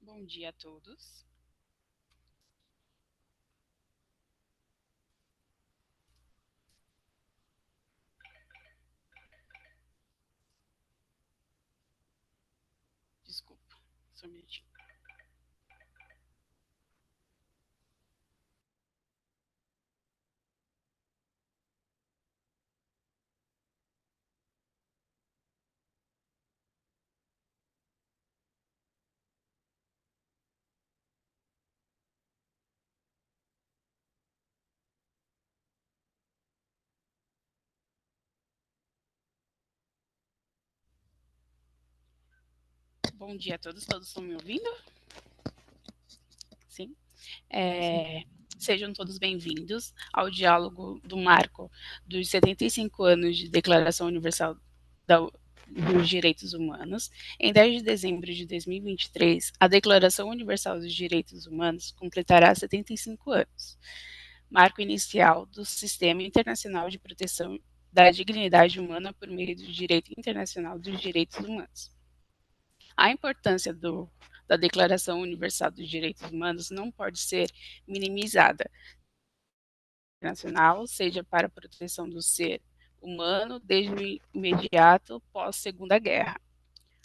Bom dia a todos. Desculpa, só um minutinho. Bom dia a todos. Todos estão me ouvindo? Sim. Sejam todos bem-vindos ao diálogo do marco dos 75 anos de Declaração Universal dos Direitos Humanos. Em 10 de dezembro de 2023, a Declaração Universal dos Direitos Humanos completará 75 anos, marco inicial do Sistema Internacional de Proteção da Dignidade Humana por meio do Direito Internacional dos Direitos Humanos. A importância da Declaração Universal dos Direitos Humanos não pode ser minimizada. Nacional, seja para a proteção do ser humano desde o imediato pós-Segunda Guerra.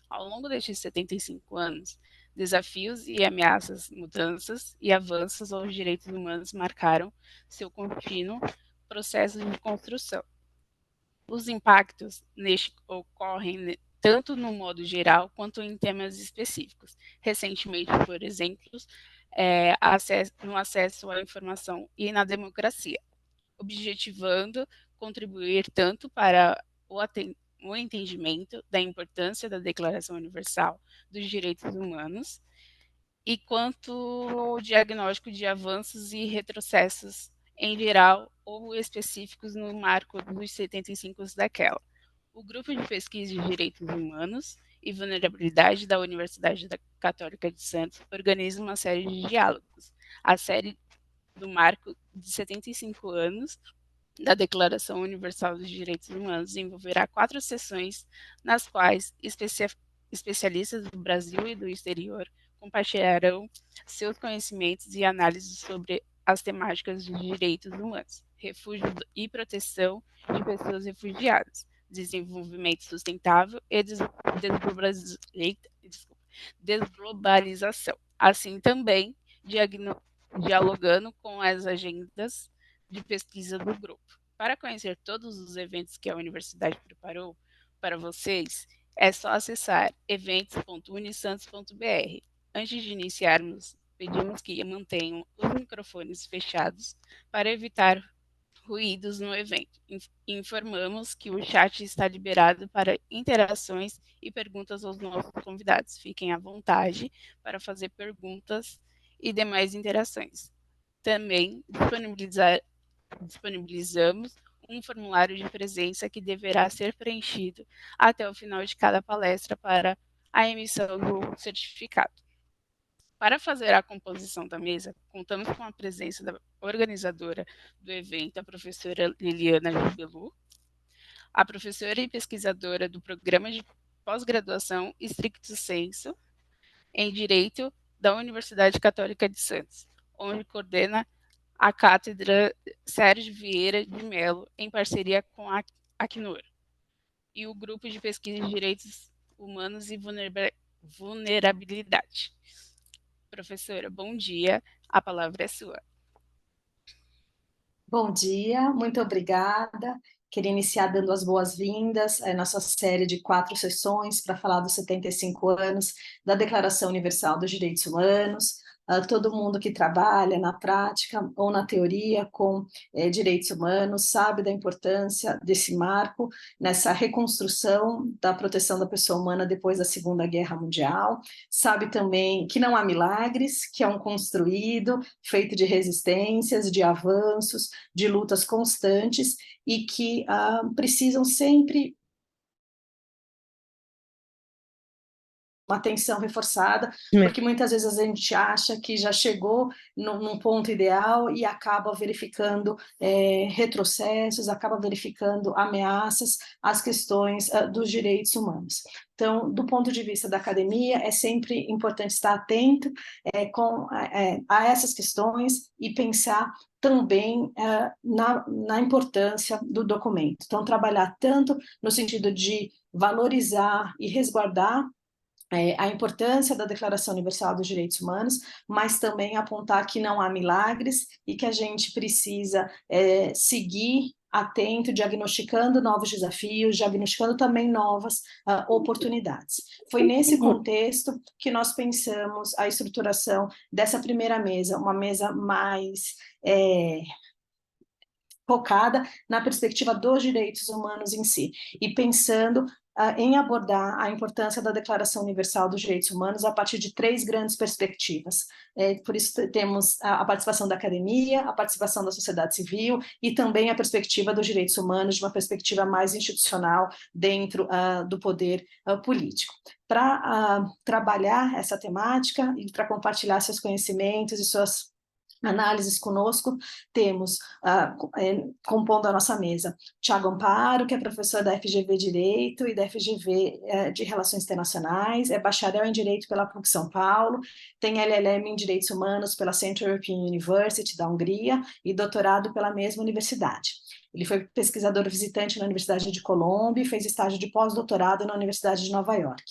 Ao longo destes 75 anos, desafios e ameaças, mudanças e avanços aos direitos humanos marcaram seu contínuo processo de construção. Os impactos ocorrem tanto no modo geral quanto em temas específicos. Recentemente, por exemplo, no acesso à informação e na democracia, objetivando contribuir tanto para o entendimento da importância da Declaração Universal dos Direitos Humanos e quanto no diagnóstico de avanços e retrocessos em geral ou específicos no marco dos 75 daquela. O Grupo de Pesquisa de Direitos Humanos e Vulnerabilidade da Universidade Católica de Santos organiza uma série de diálogos. A série do marco de 75 anos da Declaração Universal dos Direitos Humanos envolverá 4 sessões, nas quais especialistas do Brasil e do exterior compartilharão seus conhecimentos e análises sobre as temáticas de direitos humanos, refúgio e proteção de pessoas refugiadas, desenvolvimento sustentável e desglobalização. Assim também dialogando com as agendas de pesquisa do grupo. Para conhecer todos os eventos que a universidade preparou para vocês, é só acessar eventos.unisantos.br. Antes de iniciarmos, pedimos que mantenham os microfones fechados para evitar ruídos no evento. Informamos que o chat está liberado para interações e perguntas aos nossos convidados. Fiquem à vontade para fazer perguntas e demais interações. Também disponibilizamos um formulário de presença que deverá ser preenchido até o final de cada palestra para a emissão do certificado. Para fazer a composição da mesa, contamos com a presença da organizadora do evento, a professora Liliana Gibelu, a professora e pesquisadora do Programa de Pós-Graduação Stricto Sensu em Direito da Universidade Católica de Santos, onde coordena a Cátedra Sérgio Vieira de Mello, em parceria com a Acnur, e o Grupo de Pesquisa de Direitos Humanos e Vulnerabilidade. Professora, bom dia, a palavra é sua. Bom dia, muito obrigada. Queria iniciar dando as boas-vindas à nossa série de 4 sessões para falar dos 75 anos da Declaração Universal dos Direitos Humanos. Todo mundo que trabalha na prática ou na teoria com direitos humanos sabe da importância desse marco nessa reconstrução da proteção da pessoa humana depois da Segunda Guerra Mundial. Sabe também que não há milagres, que é um construído, feito de resistências, de avanços, de lutas constantes e que precisam sempre uma atenção reforçada, porque muitas vezes a gente acha que já chegou num ponto ideal e acaba verificando retrocessos, acaba verificando ameaças às questões dos direitos humanos. Então, do ponto de vista da academia, é sempre importante estar atento a essas questões e pensar também na importância do documento. Então, trabalhar tanto no sentido de valorizar e resguardar a importância da Declaração Universal dos Direitos Humanos, mas também apontar que não há milagres e que a gente precisa seguir atento, diagnosticando novos desafios, diagnosticando também novas oportunidades. Foi nesse contexto que nós pensamos a estruturação dessa primeira mesa, uma mesa mais focada na perspectiva dos direitos humanos em si, e pensando em abordar a importância da Declaração Universal dos Direitos Humanos a partir de 3 grandes perspectivas. Por isso temos a participação da academia, a participação da sociedade civil e também a perspectiva dos direitos humanos de uma perspectiva mais institucional dentro do poder político. Para trabalhar essa temática e para compartilhar seus conhecimentos e suas análises conosco, temos, compondo a nossa mesa, Tiago Amparo, que é professor da FGV Direito e da FGV de Relações Internacionais, é bacharel em Direito pela PUC São Paulo, tem LLM em Direitos Humanos pela Central European University da Hungria e doutorado pela mesma universidade. Ele foi pesquisador visitante na Universidade de Colômbia e fez estágio de pós-doutorado na Universidade de Nova York.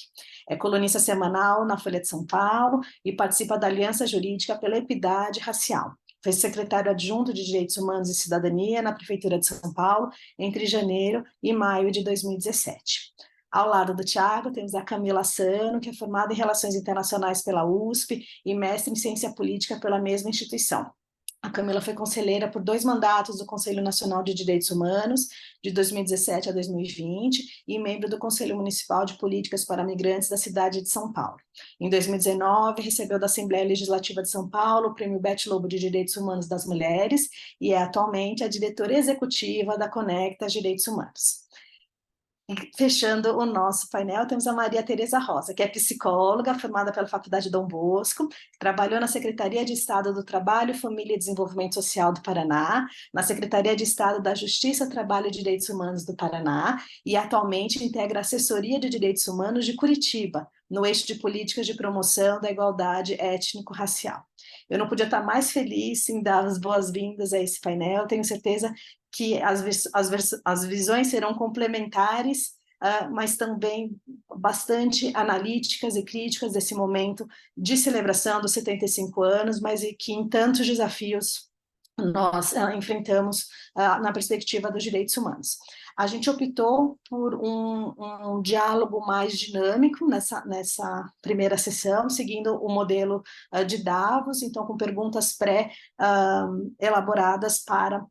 É colunista semanal na Folha de São Paulo e participa da Aliança Jurídica pela Equidade Racial. Foi secretário adjunto de Direitos Humanos e Cidadania na Prefeitura de São Paulo entre janeiro e maio de 2017. Ao lado do Tiago, temos a Camila Sano, que é formada em Relações Internacionais pela USP e mestre em Ciência Política pela mesma instituição. A Camila foi conselheira por 2 mandatos do Conselho Nacional de Direitos Humanos, de 2017 a 2020, e membro do Conselho Municipal de Políticas para Migrantes da cidade de São Paulo. Em 2019, recebeu da Assembleia Legislativa de São Paulo o Prêmio Beth Lobo de Direitos Humanos das Mulheres e é atualmente a diretora executiva da Conecta Direitos Humanos. Fechando o nosso painel, temos a Maria Tereza Rosa, que é psicóloga, formada pela Faculdade Dom Bosco, trabalhou na Secretaria de Estado do Trabalho, Família e Desenvolvimento Social do Paraná, na Secretaria de Estado da Justiça, Trabalho e Direitos Humanos do Paraná, e atualmente integra a Assessoria de Direitos Humanos de Curitiba, no eixo de políticas de promoção da igualdade étnico-racial. Eu não podia estar mais feliz em dar as boas-vindas a esse painel, tenho certeza que as visões serão complementares, mas também bastante analíticas e críticas desse momento de celebração dos 75 anos, mas e que em tantos desafios nós enfrentamos na perspectiva dos direitos humanos. A gente optou por um diálogo mais dinâmico nessa primeira sessão, seguindo o modelo de Davos, então com perguntas pré-elaboradas para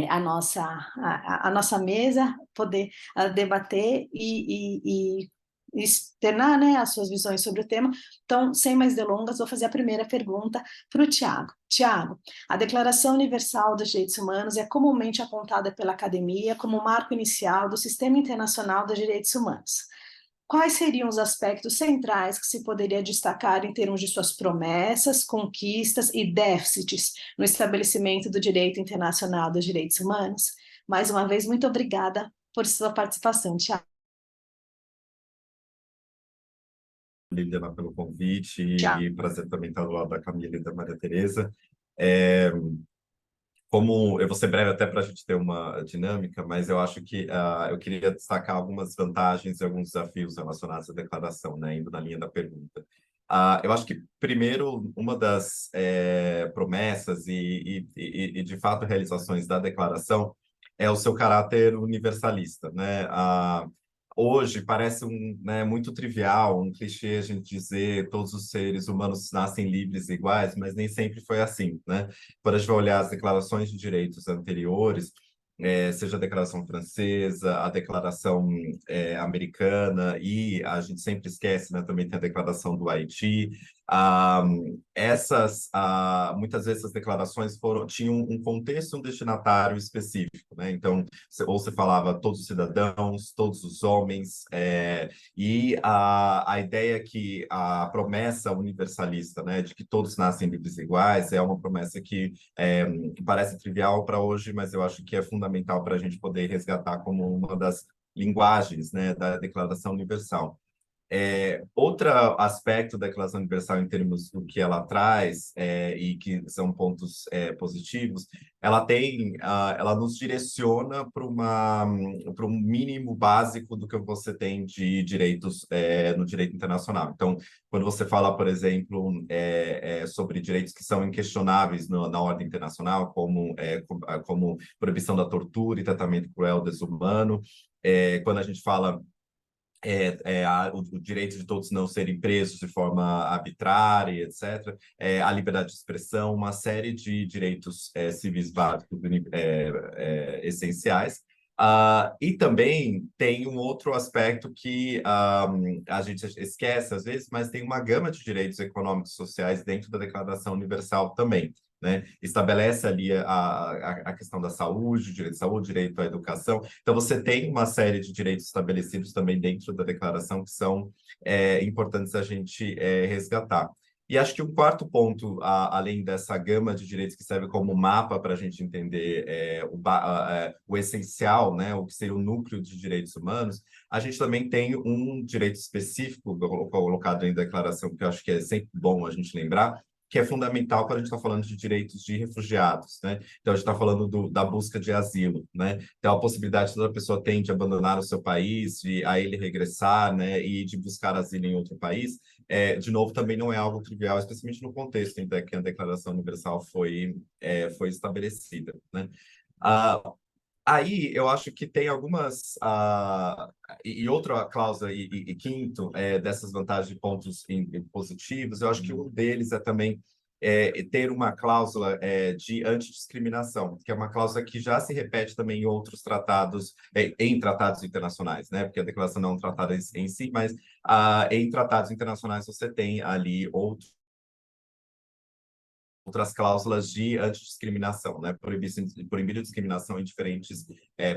a nossa mesa, poder debater e externar, né, as suas visões sobre o tema. Então, sem mais delongas, vou fazer a primeira pergunta para o Tiago. Tiago, a Declaração Universal dos Direitos Humanos é comumente apontada pela academia como marco inicial do Sistema Internacional dos Direitos Humanos. Quais seriam os aspectos centrais que se poderia destacar em termos de suas promessas, conquistas e déficits no estabelecimento do direito internacional dos direitos humanos? Mais uma vez, muito obrigada por sua participação, Tiago. Lídia, pelo convite e prazer também estar do lado da Camila e da Maria Tereza. Como eu vou ser breve até para a gente ter uma dinâmica, mas eu acho que eu queria destacar algumas vantagens e alguns desafios relacionados à declaração, né, indo na linha da pergunta. Eu acho que, primeiro, uma das promessas e, de fato, realizações da declaração é o seu caráter universalista, né? Hoje parece muito trivial, um clichê a gente dizer todos os seres humanos nascem livres e iguais, mas nem sempre foi assim, né? Quando a gente vai olhar as declarações de direitos anteriores, seja a Declaração Francesa, a Declaração Americana, e a gente sempre esquece, né? Também tem a Declaração do Haiti, Muitas vezes essas declarações tinham um contexto, um destinatário específico, né? Então, ou você falava todos os cidadãos, todos os homens, e a ideia que a promessa universalista, né, de que todos nascem livres e iguais, é uma promessa que parece trivial para hoje, mas eu acho que é fundamental para a gente poder resgatar como uma das linguagens, né, da Declaração Universal. Outro aspecto da Declaração Universal em termos do que ela traz, e que são pontos positivos, ela nos direciona para um mínimo básico do que você tem de direitos no direito internacional. Então, quando você fala, por exemplo, sobre direitos que são inquestionáveis na ordem internacional, como proibição da tortura e tratamento cruel, desumano, quando a gente fala o direito de todos não serem presos de forma arbitrária, etc., a liberdade de expressão, uma série de direitos civis básicos essenciais. E também tem um outro aspecto que a gente esquece às vezes, mas tem uma gama de direitos econômicos e sociais dentro da Declaração Universal também. Né? Estabelece ali a questão da saúde, o direito à saúde, direito à educação. Então, você tem uma série de direitos estabelecidos também dentro da declaração que são importantes a gente resgatar. E acho que um quarto ponto, além dessa gama de direitos que serve como mapa para a gente entender o essencial, né, o que seria o núcleo de direitos humanos, a gente também tem um direito específico colocado em declaração, que eu acho que é sempre bom a gente lembrar, que é fundamental quando a gente está falando de direitos de refugiados, né? Então, a gente está falando da busca de asilo, né? Então, a possibilidade que toda pessoa tem de abandonar o seu país, de a ele regressar, né? E de buscar asilo em outro país, de novo, também não é algo trivial, especialmente no contexto em que a Declaração Universal foi estabelecida, né? Ah, Aí eu acho que tem algumas e outra cláusula e quinto dessas vantagens de pontos positivos. Eu acho que um deles é também ter uma cláusula de antidiscriminação, que é uma cláusula que já se repete também em outros tratados, em tratados internacionais, né? Porque a declaração não é um tratado em si, mas em tratados internacionais você tem ali outras cláusulas de antidiscriminação, né? Proibir a discriminação em diferentes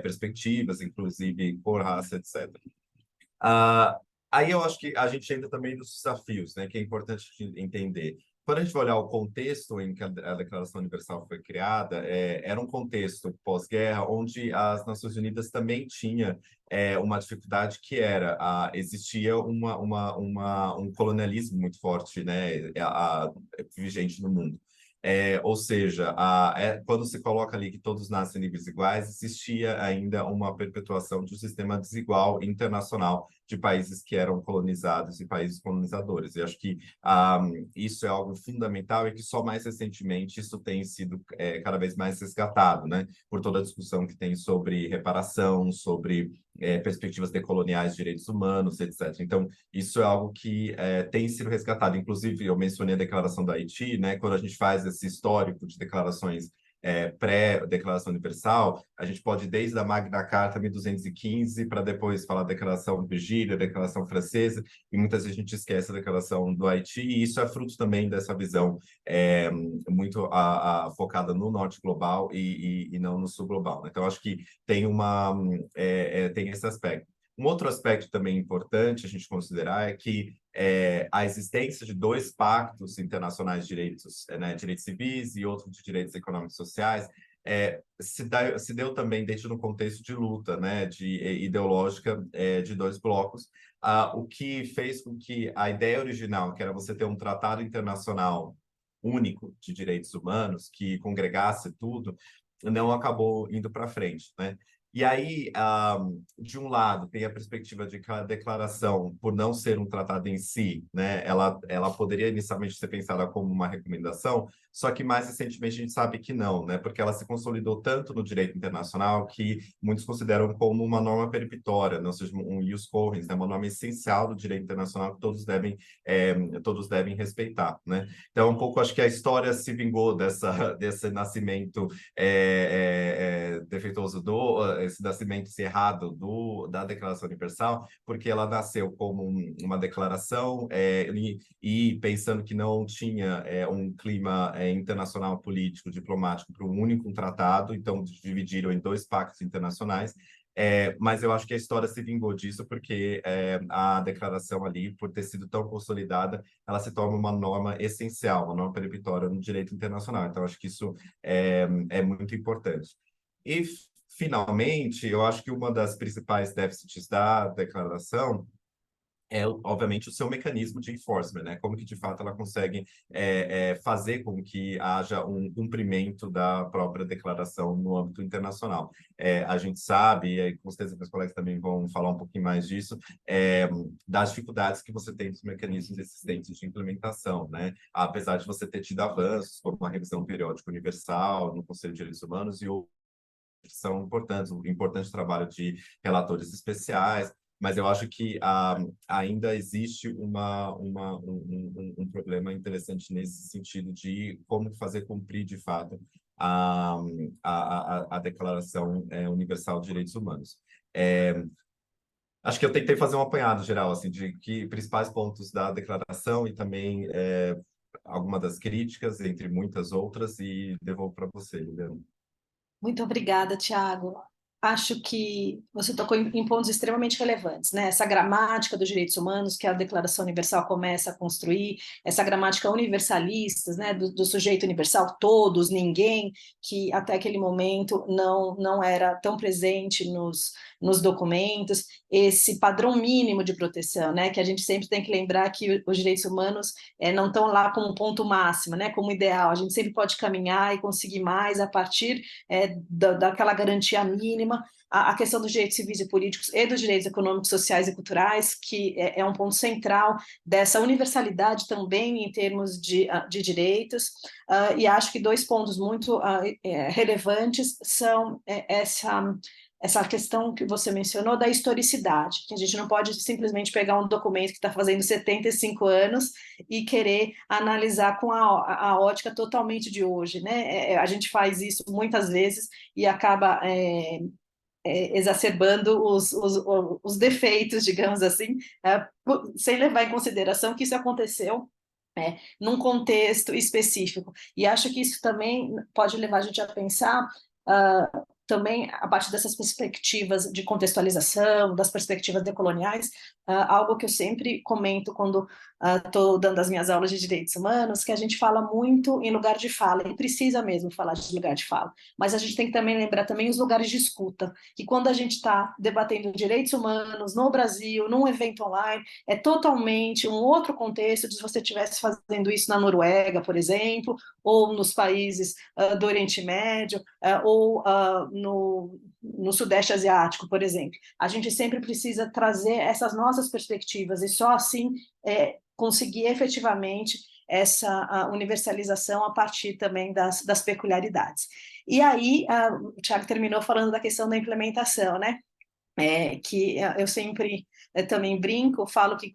perspectivas, inclusive por raça, etc. Aí eu acho que a gente entra também nos desafios, né? Que é importante entender. Quando a gente vai olhar o contexto em que a Declaração Universal foi criada, era um contexto pós-guerra onde as Nações Unidas também tinha uma dificuldade que existia um colonialismo muito forte, né? Vigente no mundo. Ou seja, quando se coloca ali que todos nascem livres e iguais, existia ainda uma perpetuação de um sistema desigual internacional de países que eram colonizados e países colonizadores. E acho que isso é algo fundamental e que só mais recentemente isso tem sido cada vez mais resgatado, né? Por toda a discussão que tem sobre reparação, sobre perspectivas decoloniais de direitos humanos, etc. Então, isso é algo que tem sido resgatado. Inclusive, eu mencionei a declaração do Haiti, né? Quando a gente faz esse histórico de declarações pré-Declaração Universal, a gente pode ir desde a Magna Carta 1215 para depois falar da Declaração Virgília, a Declaração Francesa, e muitas vezes a gente esquece a Declaração do Haiti, e isso é fruto também dessa visão muito focada no norte global e não no sul global. Então, acho que tem esse aspecto. Um outro aspecto também importante a gente considerar é que a existência de dois pactos internacionais de direitos, né, direitos civis e outro de direitos econômicos e sociais, se deu também dentro do contexto de luta, né, ideológica de dois blocos, o que fez com que a ideia original, que era você ter um tratado internacional único de direitos humanos, que congregasse tudo, não acabou indo para frente, né? E aí, de um lado, tem a perspectiva de que a declaração, por não ser um tratado em si, né, ela poderia inicialmente ser pensada como uma recomendação, só que mais recentemente a gente sabe que não, né, porque ela se consolidou tanto no direito internacional que muitos consideram como uma norma peremptória, não seja um ius cogens, né, uma norma essencial do direito internacional que todos devem respeitar, né. Então, um pouco acho que a história se vingou desse nascimento defeituoso esse nascimento esse errado da Declaração Universal, porque ela nasceu como uma declaração e pensando que não tinha um clima internacional político, diplomático para um único tratado, então dividiram em dois pactos internacionais. Mas eu acho que a história se vingou disso porque a declaração ali, por ter sido tão consolidada, ela se torna uma norma essencial, uma norma peremptória no direito internacional. Então, acho que isso é muito importante. E, finalmente, eu acho que uma das principais déficits da declaração obviamente, o seu mecanismo de enforcement, né? Como que, de fato, ela consegue fazer com que haja um cumprimento da própria declaração no âmbito internacional. A gente sabe, e com certeza meus colegas também vão falar um pouquinho mais disso, das dificuldades que você tem nos mecanismos existentes de implementação, né? Apesar de você ter tido avanços, como a revisão periódica universal no Conselho de Direitos Humanos e outros que são importantes, um importante trabalho de relatores especiais, mas eu acho que ainda existe um problema interessante nesse sentido de como fazer cumprir, de fato, a Declaração Universal de Direitos Humanos. Acho que eu tentei fazer um apanhado geral, assim, de que principais pontos da declaração e também alguma das críticas, entre muitas outras, e devolvo para você, Liliana. Muito obrigada, Tiago. Acho que você tocou em pontos extremamente relevantes, né? Essa gramática dos direitos humanos que a Declaração Universal começa a construir, essa gramática universalista, né? Do sujeito universal, todos, ninguém, que até aquele momento não era tão presente nos documentos, esse padrão mínimo de proteção, né? Que a gente sempre tem que lembrar que os direitos humanos não estão lá como um ponto máximo, né? Como ideal, a gente sempre pode caminhar e conseguir mais a partir daquela garantia mínima, a questão dos direitos civis e políticos e dos direitos econômicos, sociais e culturais, que é um ponto central dessa universalidade também em termos de direitos, e acho que dois pontos muito relevantes são essa questão que você mencionou da historicidade, que a gente não pode simplesmente pegar um documento que está fazendo 75 anos e querer analisar com a ótica totalmente de hoje, né? A gente faz isso muitas vezes e acaba exacerbando os defeitos, digamos assim, sem levar em consideração que isso aconteceu num contexto específico. E acho que isso também pode levar a gente a pensar também a partir dessas perspectivas de contextualização, das perspectivas decoloniais, algo que eu sempre comento quando estou dando as minhas aulas de direitos humanos, que a gente fala muito em lugar de fala, e precisa mesmo falar de lugar de fala, mas a gente tem que também lembrar também os lugares de escuta, que quando a gente está debatendo direitos humanos no Brasil, num evento online, é totalmente um outro contexto de se você estivesse fazendo isso na Noruega, por exemplo, ou nos países do Oriente Médio, ou no Sudeste Asiático, por exemplo. A gente sempre precisa trazer essas nossas perspectivas e só assim conseguir efetivamente essa universalização a partir também das peculiaridades. E aí, o Thiago terminou falando da questão da implementação, né? Que eu sempre também brinco, falo que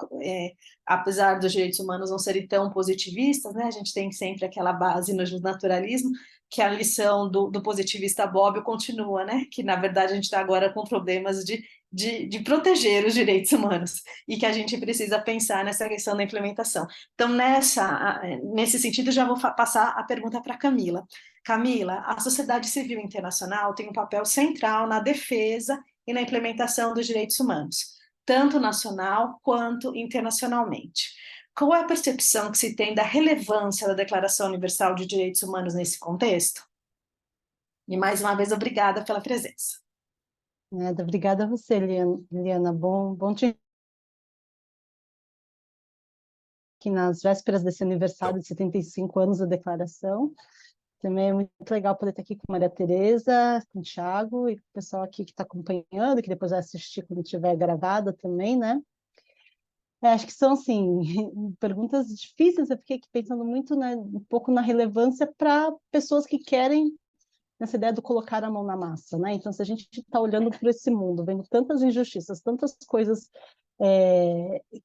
apesar dos direitos humanos não serem tão positivistas, né, a gente tem sempre aquela base no naturalismo, que a lição do positivista Bobbio continua, né, que na verdade a gente está agora com problemas de proteger os direitos humanos, e que a gente precisa pensar nessa questão da implementação. Então, nesse sentido, já vou passar a pergunta para a Camila. Camila, a sociedade civil internacional tem um papel central na defesa e na implementação dos direitos humanos, tanto nacional quanto internacionalmente. Qual é a percepção que se tem da relevância da Declaração Universal de Direitos Humanos nesse contexto? E mais uma vez, obrigada pela presença. Obrigada a você, Liliana. Bom te aqui nas vésperas desse aniversário de 75 anos da Declaração. Também é muito legal poder estar aqui com Maria Tereza, com o Thiago e com o pessoal aqui que está acompanhando, que depois vai assistir quando estiver gravada também, né? Acho que são, assim, perguntas difíceis. Eu fiquei aqui pensando muito, né, um pouco na relevância para pessoas que querem nessa ideia do colocar a mão na massa, né? Então, se a gente está olhando para esse mundo, vendo tantas injustiças, tantas coisas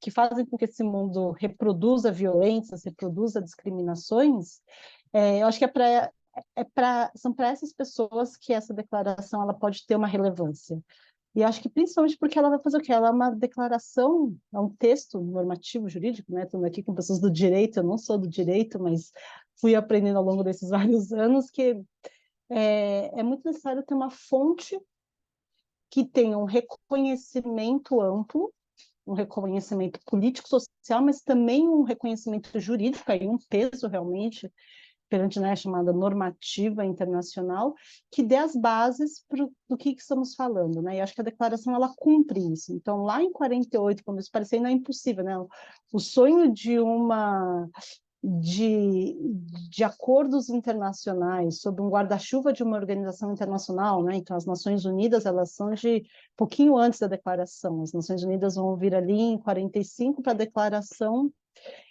que fazem com que esse mundo reproduza violências, reproduza discriminações, eu acho que são para essas pessoas que essa declaração ela pode ter uma relevância. E acho que principalmente porque ela vai fazer o quê? Ela é uma declaração, é um texto normativo jurídico, né? Estou aqui com pessoas do direito, eu não sou do direito, mas fui aprendendo ao longo desses vários anos que é muito necessário ter uma fonte que tenha um reconhecimento amplo, um reconhecimento político-social, mas também um reconhecimento jurídico, aí um peso realmente perante, né, a chamada normativa internacional, que dê as bases do que estamos falando, né? E acho que a declaração ela cumpre isso. Então, lá em 48, quando isso parecia ainda impossível, né? O sonho de, de acordos internacionais sob um guarda-chuva de uma organização internacional, né? Então, as Nações Unidas, elas são de pouquinho antes da declaração. As Nações Unidas vão vir ali em 45 para a declaração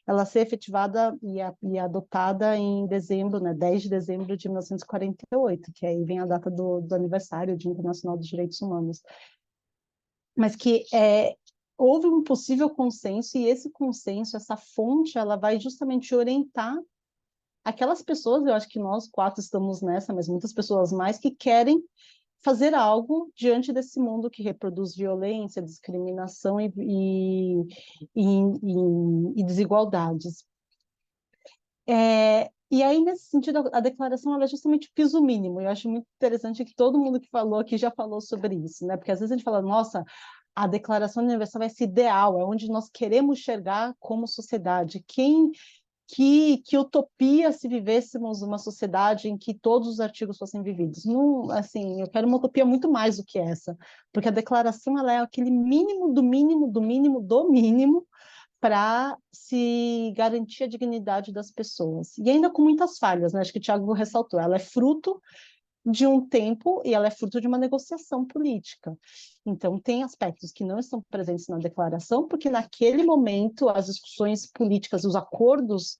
ela ser efetivada e adotada em dezembro, né, 10 de dezembro de 1948, que aí vem a data do aniversário do Dia Internacional dos Direitos Humanos. Mas que houve um possível consenso, e esse consenso, essa fonte, ela vai justamente orientar aquelas pessoas, eu acho que nós quatro estamos nessa, mas muitas pessoas mais, que querem fazer algo diante desse mundo que reproduz violência, discriminação e desigualdades. E aí, nesse sentido, a declaração ela é justamente o piso mínimo. Eu acho muito interessante que todo mundo que falou aqui já falou sobre isso, né? Porque às vezes a gente fala, nossa, a Declaração Universal é esse ideal, é onde nós queremos chegar como sociedade. Que utopia se vivêssemos uma sociedade em que todos os artigos fossem vividos. Não, assim, eu quero uma utopia muito mais do que essa, porque a declaração ela é aquele mínimo do mínimo do mínimo do mínimo para se garantir a dignidade das pessoas. E ainda com muitas falhas, né? Acho que o Thiago ressaltou, ela é fruto de um tempo e ela é fruto de uma negociação política. Então, tem aspectos que não estão presentes na declaração, porque naquele momento as discussões políticas, os acordos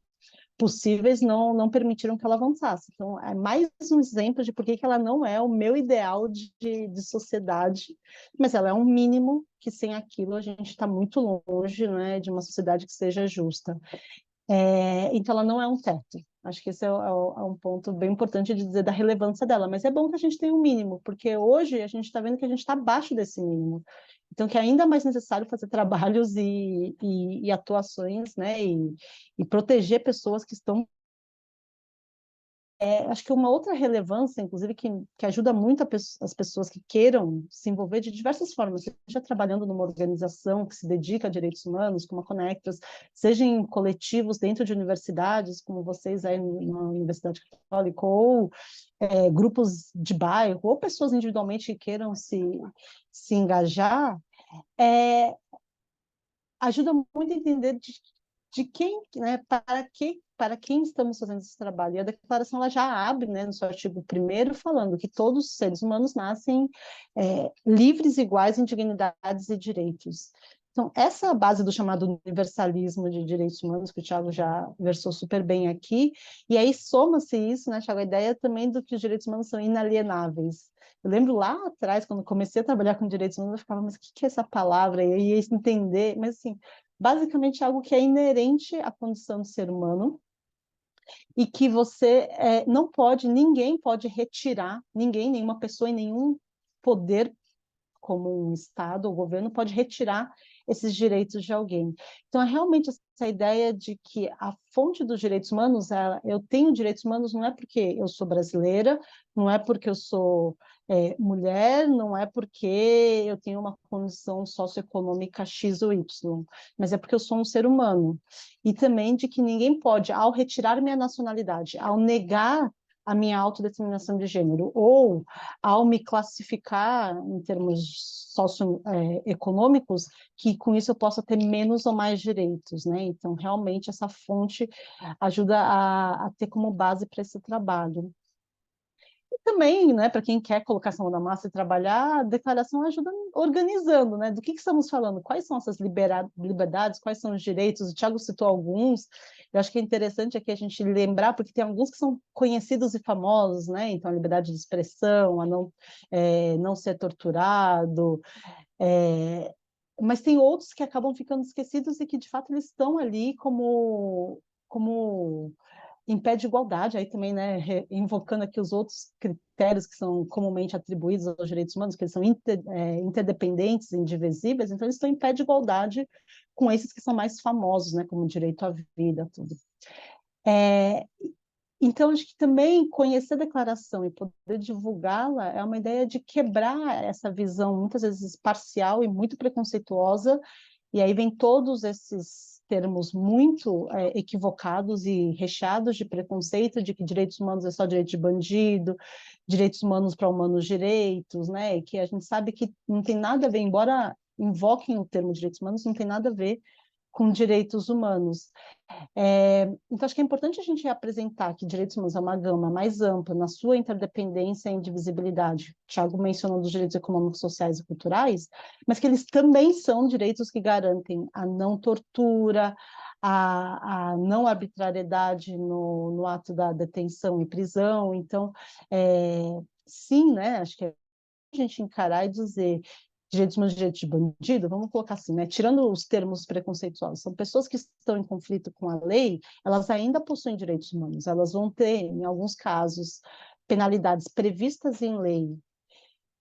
possíveis não permitiram que ela avançasse. Então, é mais um exemplo de por que ela não é o meu ideal de sociedade, mas ela é um mínimo que sem aquilo a gente está muito longe, né, de uma sociedade que seja justa. Então, ela não é um teto. Acho que esse é um ponto bem importante de dizer da relevância dela, mas é bom que a gente tenha um mínimo, porque hoje a gente está vendo que a gente está abaixo desse mínimo. Então, que é ainda mais necessário fazer trabalhos e atuações, né, e proteger pessoas que estão acho que uma outra relevância, inclusive, que ajuda muito as pessoas que queiram se envolver de diversas formas, seja trabalhando numa organização que se dedica a direitos humanos, como a Conectas, seja em coletivos dentro de universidades, como vocês aí na Universidade Católica, ou grupos de bairro, ou pessoas individualmente que queiram se engajar, ajuda muito a entender de quem, né, para quem estamos fazendo esse trabalho. E a declaração ela já abre, né, no seu artigo 1º, falando que todos os seres humanos nascem livres, iguais em dignidades e direitos. Então, essa é a base do chamado universalismo de direitos humanos, que o Thiago já versou super bem aqui, e aí soma-se isso, né, Thiago, a ideia também do que os direitos humanos são inalienáveis. Eu lembro lá atrás, quando comecei a trabalhar com direitos humanos, eu ficava, mas o que é essa palavra? E eu ia entender, mas assim, basicamente algo que é inerente à condição do ser humano e que você não pode, ninguém pode retirar, ninguém, nenhuma pessoa e nenhum poder como um Estado ou governo pode retirar esses direitos de alguém. Então, é realmente essa ideia de que a fonte dos direitos humanos, eu tenho direitos humanos não é porque eu sou brasileira, não é porque eu sou mulher, não é porque eu tenho uma condição socioeconômica X ou Y, mas é porque eu sou um ser humano. E também de que ninguém pode, ao retirar minha nacionalidade, ao negar a minha autodeterminação de gênero, ou ao me classificar em termos socioeconômicos, que com isso eu possa ter menos ou mais direitos, né? Então, realmente, essa fonte ajuda a ter como base para esse trabalho. E também, né, para quem quer colocar essa mão na massa e trabalhar, a declaração ajuda organizando, né? Do que estamos falando? Quais são essas liberdades? Quais são os direitos? O Thiago citou alguns. Eu acho que é interessante aqui a gente lembrar, porque tem alguns que são conhecidos e famosos, né? Então, a liberdade de expressão, a não ser torturado, mas tem outros que acabam ficando esquecidos e que, de fato, eles estão ali como em pé de igualdade, aí também, né, invocando aqui os outros critérios que são comumente atribuídos aos direitos humanos, que eles são interdependentes, indivisíveis, então eles estão em pé de igualdade com esses que são mais famosos, né, como o direito à vida, tudo. Então, acho que também conhecer a declaração e poder divulgá-la é uma ideia de quebrar essa visão, muitas vezes parcial e muito preconceituosa, e aí vem todos esses termos muito equivocados e recheados de preconceito, de que direitos humanos é só direito de bandido, direitos humanos para humanos direitos, né? E que a gente sabe que não tem nada a ver, embora invoquem o termo direitos humanos, não tem nada a ver com direitos humanos. Então, acho que é importante a gente apresentar que direitos humanos é uma gama mais ampla na sua interdependência e indivisibilidade. O Thiago mencionou dos direitos econômicos, sociais e culturais, mas que eles também são direitos que garantem a não tortura, a não arbitrariedade no ato da detenção e prisão. Então, sim, né? Acho que é a gente encarar e dizer direitos humanos, direitos de bandido, vamos colocar assim, né? Tirando os termos preconceituosos, são pessoas que estão em conflito com a lei, elas ainda possuem direitos humanos, elas vão ter, em alguns casos, penalidades previstas em lei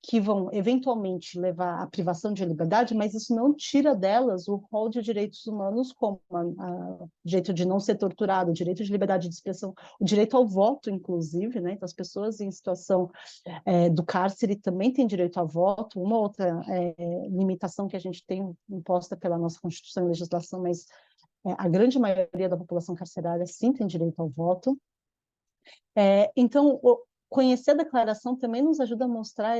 que vão eventualmente levar à privação de liberdade, mas isso não tira delas o rol de direitos humanos, como o direito de não ser torturado, o direito de liberdade de expressão, o direito ao voto, inclusive, né? Então, as pessoas em situação do cárcere também têm direito a voto. Uma outra limitação que a gente tem imposta pela nossa Constituição e legislação, mas a grande maioria da população carcerária sim tem direito ao voto. Então, conhecer a declaração também nos ajuda a mostrar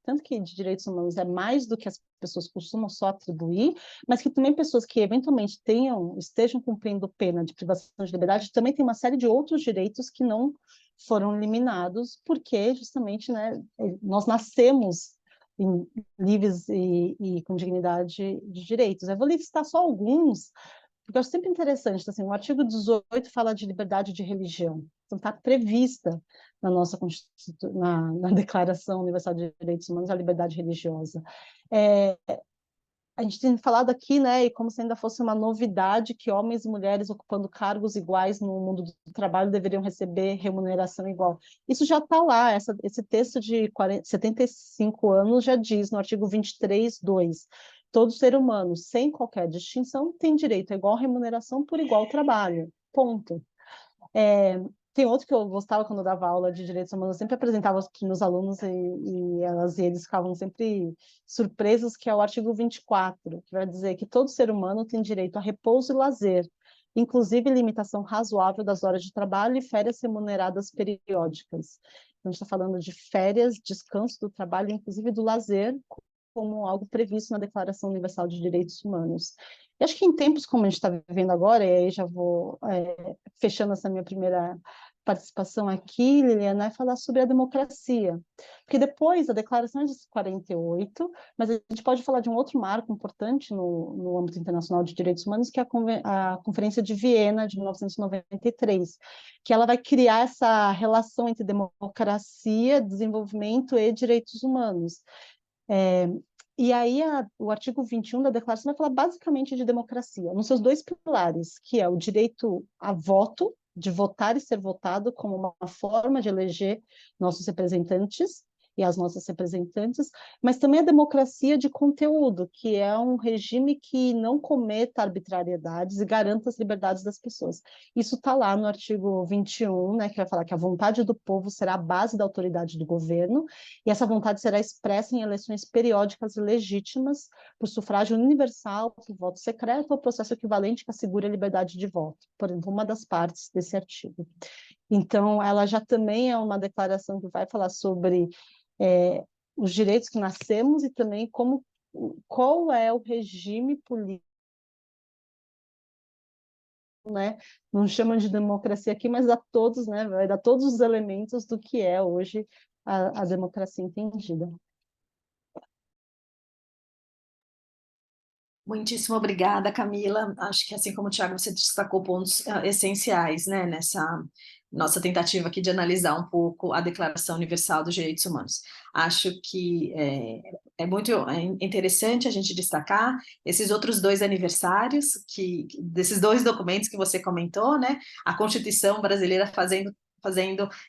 tanto que de direitos humanos é mais do que as pessoas costumam só atribuir, mas que também pessoas que eventualmente estejam cumprindo pena de privação de liberdade também têm uma série de outros direitos que não foram eliminados, porque justamente, né, nós nascemos livres e com dignidade de direitos. Eu vou listar só alguns, porque eu acho sempre interessante, assim, o artigo 18 fala de liberdade de religião, então está prevista na nossa na Declaração Universal de Direitos Humanos a liberdade religiosa. A gente tem falado aqui, né, e como se ainda fosse uma novidade, que homens e mulheres ocupando cargos iguais no mundo do trabalho deveriam receber remuneração igual. Isso já está lá, esse texto de 75 anos já diz no artigo 23(2), todo ser humano, sem qualquer distinção, tem direito a igual remuneração por igual trabalho. Ponto. Tem outro que eu gostava quando eu dava aula de direitos humanos, eu sempre apresentava para os meus alunos e eles ficavam sempre surpresos, que é o artigo 24, que vai dizer que todo ser humano tem direito a repouso e lazer, inclusive limitação razoável das horas de trabalho e férias remuneradas periódicas. Então, a gente está falando de férias, descanso do trabalho, inclusive do lazer, como algo previsto na Declaração Universal de Direitos Humanos. E acho que em tempos como a gente está vivendo agora, e aí já vou fechando essa minha primeira participação aqui, Liliana, é falar sobre a democracia. Porque depois, a declaração é de 48, mas a gente pode falar de um outro marco importante no âmbito internacional de direitos humanos, que é a Conferência de Viena, de 1993, que ela vai criar essa relação entre democracia, desenvolvimento e direitos humanos. E aí o artigo 21 da Declaração vai falar basicamente de democracia, nos seus dois pilares, que é o direito a voto, de votar e ser votado como uma forma de eleger nossos representantes e as nossas representantes, mas também a democracia de conteúdo, que é um regime que não cometa arbitrariedades e garanta as liberdades das pessoas. Isso está lá no artigo 21, né, que vai falar que a vontade do povo será a base da autoridade do governo, e essa vontade será expressa em eleições periódicas e legítimas, por sufrágio universal, por voto secreto ou processo equivalente que assegure a liberdade de voto. Por exemplo, uma das partes desse artigo. Então, ela já também é uma declaração que vai falar sobre os direitos que nascemos e também qual é o regime político, né? Não chamam de democracia aqui, mas dá todos, né? Vai dar todos os elementos do que é hoje a democracia entendida. Muitíssimo obrigada, Camila. Acho que, assim como o Thiago, você destacou pontos essenciais, né, nossa tentativa aqui de analisar um pouco a Declaração Universal dos Direitos Humanos. Acho que é muito interessante a gente destacar esses outros 2 aniversários, desses 2 documentos que você comentou, né? A Constituição brasileira fazendo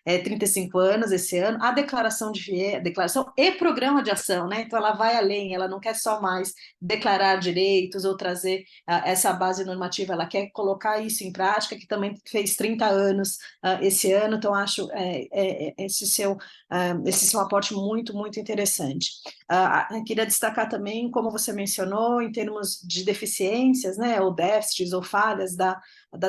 35 anos esse ano, a Declaração de Viena, Declaração e Programa de Ação, né? Então ela vai além, ela não quer só mais declarar direitos ou trazer essa base normativa, ela quer colocar isso em prática, que também fez 30 anos esse ano, então acho esse seu aporte muito, muito interessante. Queria destacar também, como você mencionou, em termos de deficiências, né, ou déficits ou falhas da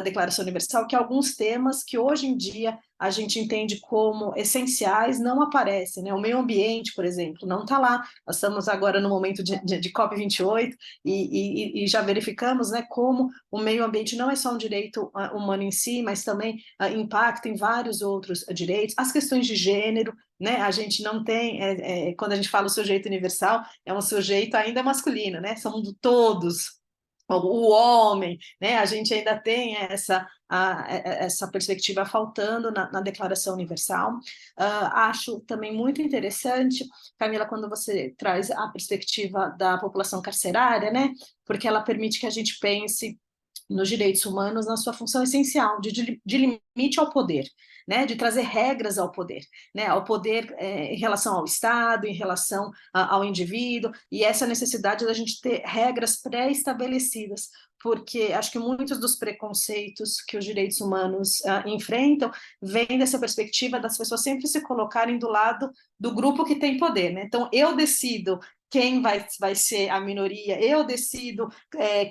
Declaração Universal, que alguns temas que hoje em dia a gente entende como essenciais não aparecem, né? O meio ambiente, por exemplo, não está lá. Nós estamos agora no momento de COP28 e já verificamos, né, como o meio ambiente não é só um direito humano em si, mas também impacta em vários outros direitos. As questões de gênero, né? A gente não tem, quando a gente fala o sujeito universal, é um sujeito ainda masculino, né? São todos, o homem, né? A gente ainda tem essa perspectiva faltando na Declaração Universal. Acho também muito interessante, Camila, quando você traz a perspectiva da população carcerária, né? Porque ela permite que a gente pense nos direitos humanos na sua função essencial, de limite ao poder, né, de trazer regras ao poder em relação ao Estado, em relação ao indivíduo, e essa necessidade da gente ter regras pré-estabelecidas, porque acho que muitos dos preconceitos que os direitos humanos enfrentam vêm dessa perspectiva das pessoas sempre se colocarem do lado do grupo que tem poder, né? Então, eu decido quem vai ser a minoria, eu decido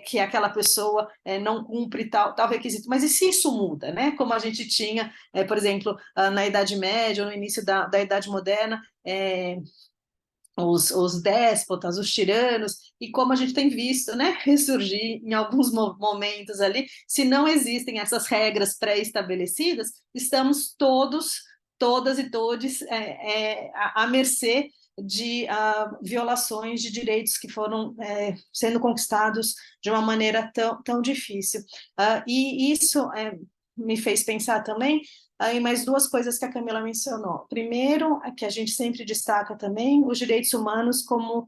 que aquela pessoa não cumpre tal requisito, mas e se isso muda, né? Como a gente tinha, por exemplo, na Idade Média, ou no início da Idade Moderna, os déspotas, os tiranos, e como a gente tem visto, né, ressurgir em alguns momentos ali, se não existem essas regras pré-estabelecidas, estamos todas e todes à mercê de violações de direitos que foram sendo conquistados de uma maneira tão difícil. E isso me fez pensar também aí mais 2 coisas que a Camila mencionou. Primeiro, que a gente sempre destaca também, os direitos humanos como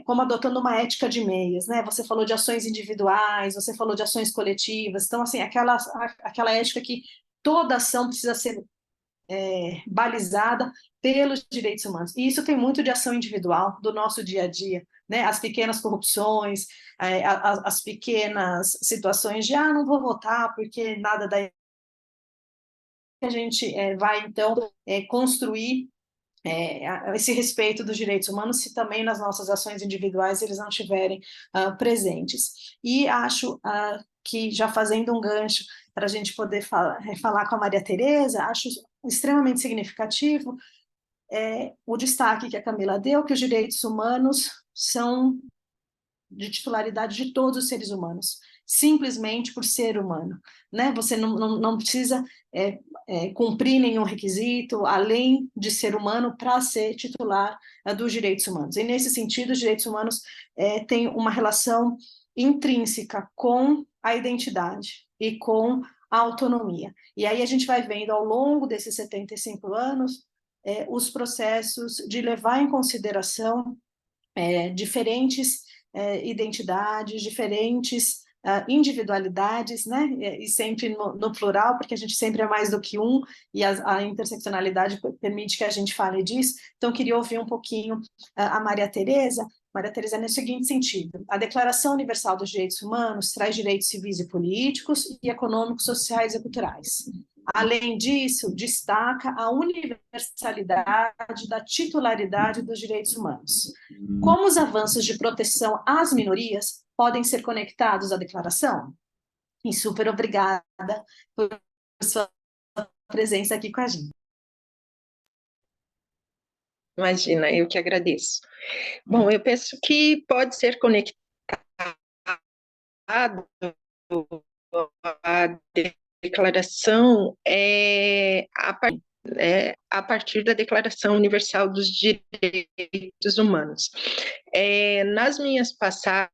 como adotando uma ética de meias, né? Você falou de ações individuais, você falou de ações coletivas, então, assim, aquela ética que toda ação precisa ser balizada pelos direitos humanos. E isso tem muito de ação individual, do nosso dia a dia, né? As pequenas corrupções, as pequenas situações de, não vou votar porque nada dá. A gente vai, então, construir esse respeito dos direitos humanos se também nas nossas ações individuais eles não estiverem presentes. E acho que, já fazendo um gancho para a gente poder falar com a Maria Tereza, acho extremamente significativo o destaque que a Camila deu, que os direitos humanos são de titularidade de todos os seres humanos, simplesmente por ser humano, né? Você não precisa cumprir nenhum requisito, além de ser humano, para ser titular dos direitos humanos. E, nesse sentido, os direitos humanos têm uma relação intrínseca com a identidade e com a autonomia. E aí a gente vai vendo, ao longo desses 75 anos, os processos de levar em consideração diferentes identidades, diferentes individualidades, né? E sempre no plural, porque a gente sempre é mais do que um, e a interseccionalidade permite que a gente fale disso. Então, queria ouvir um pouquinho a Maria Tereza. Maria Tereza, no seguinte sentido: a Declaração Universal dos Direitos Humanos traz direitos civis e políticos e econômicos, sociais e culturais. Além disso, destaca a universalidade da titularidade dos direitos humanos. Como os avanços de proteção às minorias podem ser conectados à declaração? E super obrigada por sua presença aqui com a gente. Imagina, eu que agradeço. Bom, eu penso que pode ser conectado à declaração a partir da Declaração Universal dos Direitos Humanos. Nas minhas passagens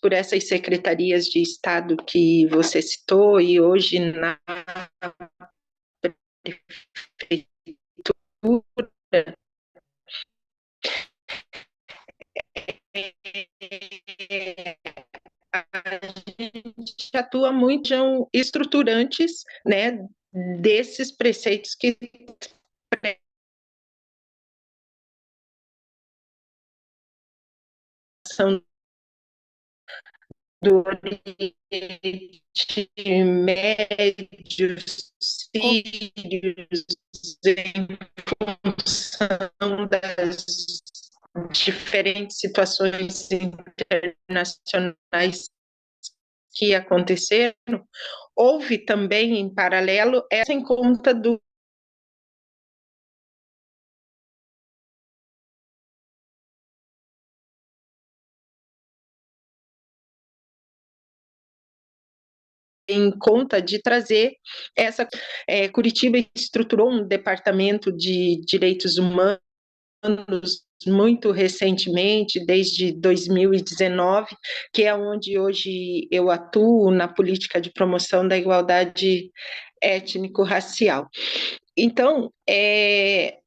por essas secretarias de Estado que você citou, e hoje na prefeitura, a gente atua muito são estruturantes, né, desses preceitos que são do Oriente Médio, sírios, em função das diferentes situações internacionais que aconteceram, houve também, em paralelo, essa em conta do em conta de trazer essa... Curitiba estruturou um departamento de direitos humanos muito recentemente, desde 2019, que é onde hoje eu atuo na política de promoção da igualdade étnico-racial. Então, é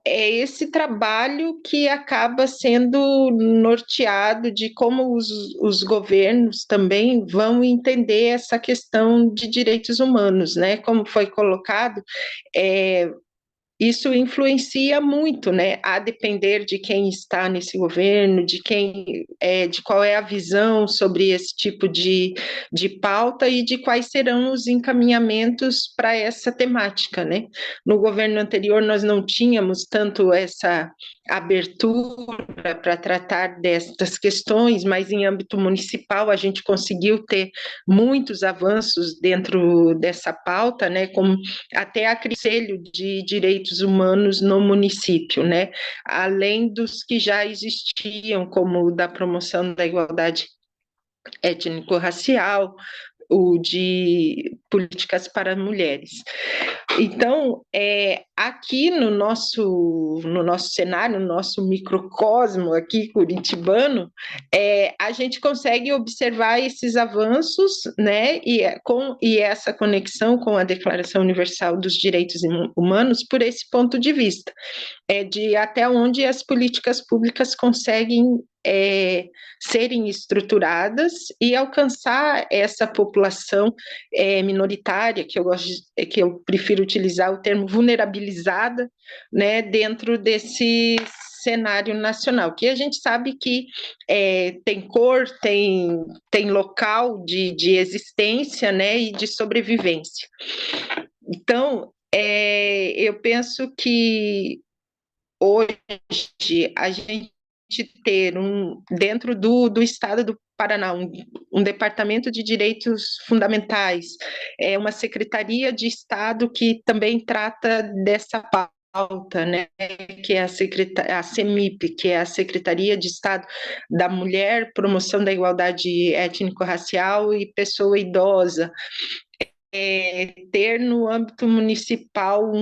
esse trabalho que acaba sendo norteado de como os governos também vão entender essa questão de direitos humanos, né? Como foi colocado, isso influencia muito, né? A depender de quem está nesse governo, de qual é a visão sobre esse tipo de pauta e de quais serão os encaminhamentos para essa temática, né? No governo anterior nós não tínhamos tanto essa abertura para tratar destas questões, mas em âmbito municipal a gente conseguiu ter muitos avanços dentro dessa pauta, né? Como até a Conselho de Direitos Humanos no município, né? Além dos que já existiam, como o da promoção da igualdade étnico-racial, o de políticas para mulheres. Então, aqui no nosso cenário, no nosso microcosmo aqui curitibano, a gente consegue observar esses avanços, né, e essa conexão com a Declaração Universal dos Direitos Humanos por esse ponto de vista, de até onde as políticas públicas conseguem serem estruturadas e alcançar essa população minoritária, que eu prefiro utilizar o termo vulnerabilizada, né, dentro desse cenário nacional, que a gente sabe que tem cor, tem local de existência, né, e de sobrevivência. Então, eu penso que hoje a gente ter dentro do estado do Paraná, um departamento de direitos fundamentais, uma secretaria de Estado que também trata dessa pauta, né, que é a CEMIP, que é a Secretaria de Estado da Mulher, Promoção da Igualdade Étnico-Racial e Pessoa Idosa, ter no âmbito municipal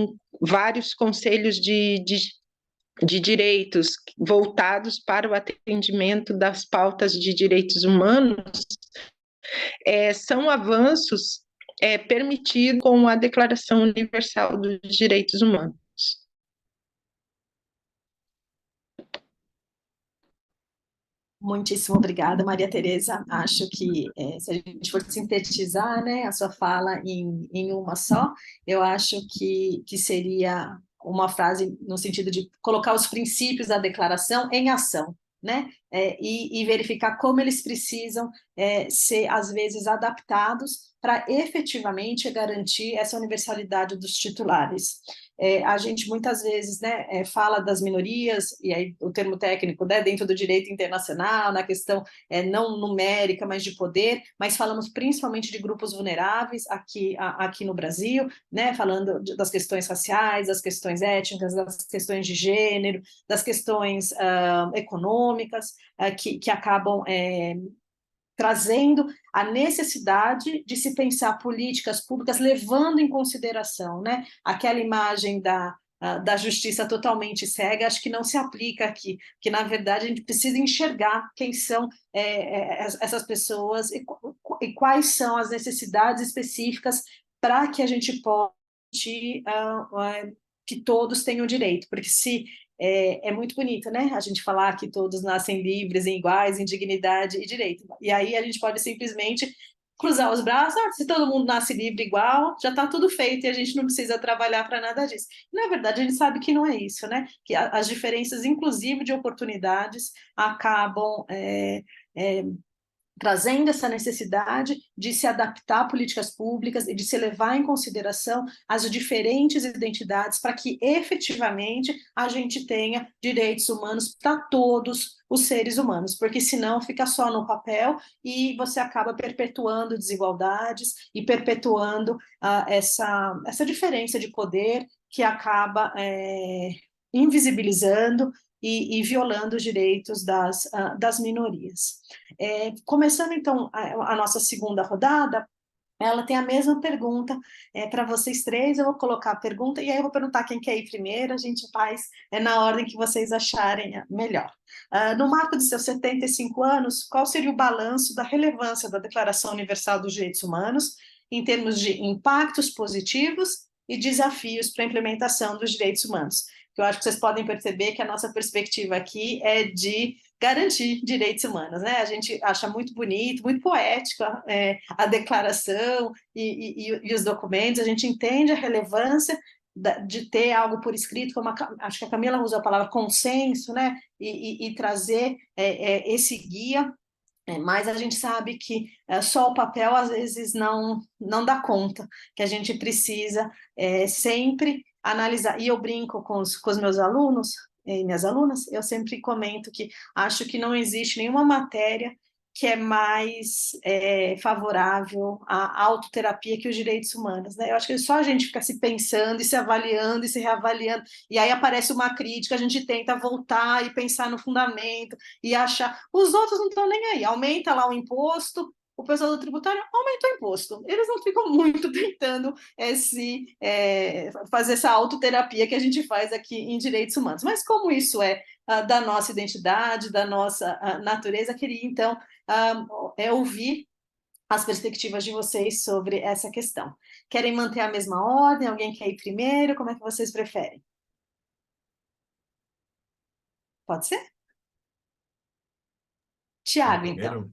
vários conselhos de direitos voltados para o atendimento das pautas de direitos humanos, são avanços permitidos com a Declaração Universal dos Direitos Humanos. Muitíssimo obrigada, Maria Tereza. Acho que se a gente for sintetizar, né, a sua fala em uma só, eu acho que seria uma frase no sentido de colocar os princípios da declaração em ação, né, e verificar como eles precisam ser, às vezes, adaptados para efetivamente garantir essa universalidade dos titulares. A gente muitas vezes, né, fala das minorias, e aí o termo técnico, né, dentro do direito internacional, na questão não numérica, mas de poder, mas falamos principalmente de grupos vulneráveis aqui no Brasil, né, falando das questões raciais, das questões étnicas, das questões de gênero, das questões econômicas, que acabam trazendo a necessidade de se pensar políticas públicas levando em consideração, né, aquela imagem da justiça totalmente cega, acho que não se aplica aqui, que na verdade a gente precisa enxergar quem são essas pessoas e quais são as necessidades específicas para que a gente possa que todos tenham direito, porque se é muito bonito, né? A gente falar que todos nascem livres e iguais em dignidade e direito. E aí a gente pode simplesmente cruzar os braços, se todo mundo nasce livre igual, já está tudo feito e a gente não precisa trabalhar para nada disso. Na verdade, a gente sabe que não é isso, né? Que as diferenças, inclusive de oportunidades, acabam trazendo essa necessidade de se adaptar a políticas públicas e de se levar em consideração as diferentes identidades para que efetivamente a gente tenha direitos humanos para todos os seres humanos, porque senão fica só no papel e você acaba perpetuando desigualdades e perpetuando essa diferença de poder que acaba invisibilizando e violando os direitos das minorias. Começando, então, a nossa segunda rodada, ela tem a mesma pergunta para vocês três. Eu vou colocar a pergunta e aí eu vou perguntar quem quer ir primeiro, a gente faz na ordem que vocês acharem melhor. No marco de seus 75 anos, qual seria o balanço da relevância da Declaração Universal dos Direitos Humanos em termos de impactos positivos e desafios para a implementação dos direitos humanos? Eu acho que vocês podem perceber que a nossa perspectiva aqui é de garantir direitos humanos, né? A gente acha muito bonito, muito poético a declaração e os documentos, a gente entende a relevância de ter algo por escrito, como acho que a Camila usou a palavra consenso, né? E trazer esse guia, mas a gente sabe que só o papel às vezes não dá conta, que a gente precisa sempre analisar. E eu brinco com os meus alunos e minhas alunas, eu sempre comento que acho que não existe nenhuma matéria que é mais favorável à autoterapia que os direitos humanos, né? Eu acho que só a gente fica se pensando e se avaliando e se reavaliando, e aí aparece uma crítica, a gente tenta voltar e pensar no fundamento e achar, os outros não estão nem aí, aumenta lá o imposto, o pessoal do tributário aumenta o imposto, eles não ficam muito tentando fazer essa autoterapia que a gente faz aqui em direitos humanos, mas como isso é da nossa identidade, da nossa natureza, queria então ouvir as perspectivas de vocês sobre essa questão. Querem manter a mesma ordem? Alguém quer ir primeiro? Como é que vocês preferem? Pode ser? Tiago, então.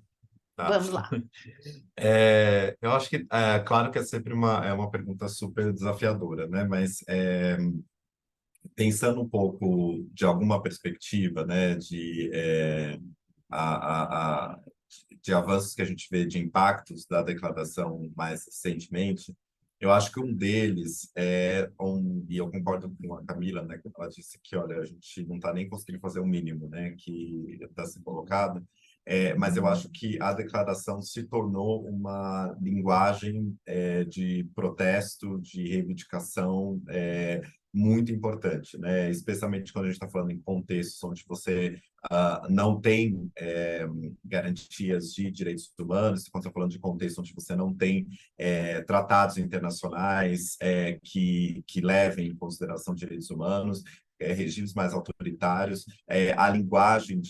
Tá. Vamos lá. Eu acho que, claro que é sempre uma pergunta super desafiadora, né? Mas pensando um pouco de alguma perspectiva, né, de avanços que a gente vê de impactos da declaração mais recentemente, eu acho que um deles e eu concordo com a Camila, né, quando ela disse que, olha, a gente não está nem conseguindo fazer o mínimo, né, que está sendo colocado, mas eu acho que a declaração se tornou uma linguagem de protesto, de reivindicação, muito importante, né? Especialmente quando a gente está falando em contextos onde você não tem garantias de direitos humanos, quando está falando de contextos onde você não tem tratados internacionais que levem em consideração direitos humanos, regimes mais autoritários, a linguagem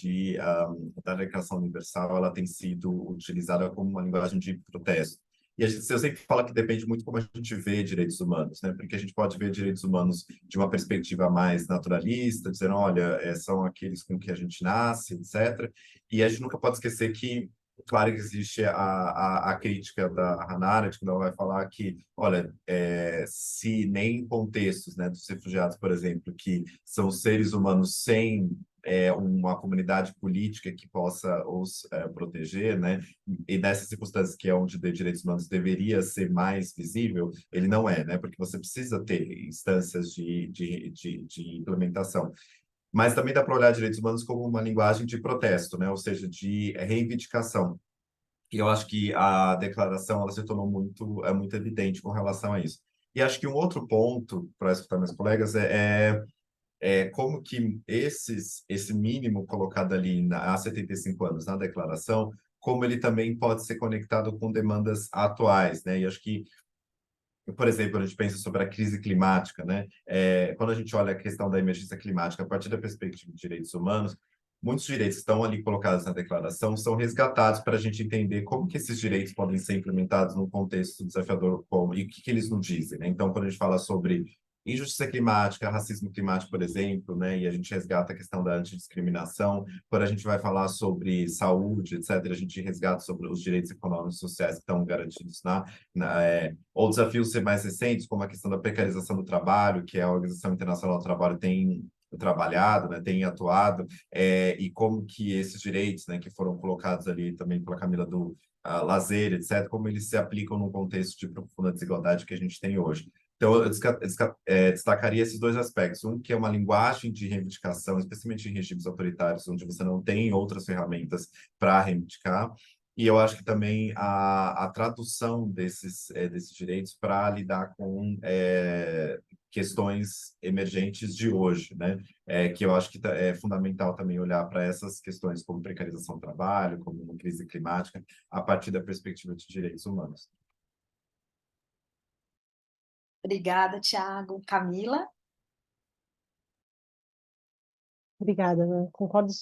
da Declaração Universal ela tem sido utilizada como uma linguagem de protesto. E eu sempre falo que depende muito como a gente vê direitos humanos, né? Porque a gente pode ver direitos humanos de uma perspectiva mais naturalista, dizendo, olha, são aqueles com que a gente nasce, etc. E a gente nunca pode esquecer que, claro que existe a crítica da Hannah Arendt, quando ela vai falar que, olha, se nem em contextos, né, dos refugiados, por exemplo, que são seres humanos sem uma comunidade política que possa os proteger, né? E nessas circunstâncias que é onde o direitos humanos deveria ser mais visível, ele não é, né? Porque você precisa ter instâncias de implementação. Mas também dá para olhar direitos humanos como uma linguagem de protesto, né? Ou seja, de reivindicação. E eu acho que a declaração ela se tornou muito evidente com relação a isso. E acho que um outro ponto, para escutar meus colegas, como que esse mínimo colocado ali há 75 anos na declaração como ele também pode ser conectado com demandas atuais, né? E acho que, por exemplo, a gente pensa sobre a crise climática, né? Quando a gente olha a questão da emergência climática a partir da perspectiva de direitos humanos, muitos direitos que estão ali colocados na declaração são resgatados para a gente entender como que esses direitos podem ser implementados num contexto desafiador como, e o que eles nos dizem, né? Então, quando a gente fala sobre injustiça climática, racismo climático, por exemplo, né? E a gente resgata a questão da antidiscriminação. Quando a gente vai falar sobre saúde, etc., a gente resgata sobre os direitos econômicos e sociais que estão garantidos ou desafios mais recentes, como a questão da precarização do trabalho, que a Organização Internacional do Trabalho tem trabalhado, né, tem atuado, e como que esses direitos, né, que foram colocados ali também pela Camila do lazer, etc., como eles se aplicam num contexto de profunda desigualdade que a gente tem hoje. Então, eu destacaria esses dois aspectos. Um, que é uma linguagem de reivindicação, especialmente em regimes autoritários, onde você não tem outras ferramentas para reivindicar. E eu acho que também a tradução desses direitos para lidar com questões emergentes de hoje, né? Que eu acho que é fundamental também olhar para essas questões como precarização do trabalho, como uma crise climática, a partir da perspectiva de direitos humanos. Obrigada, Tiago. Camila? Obrigada, né? Concordo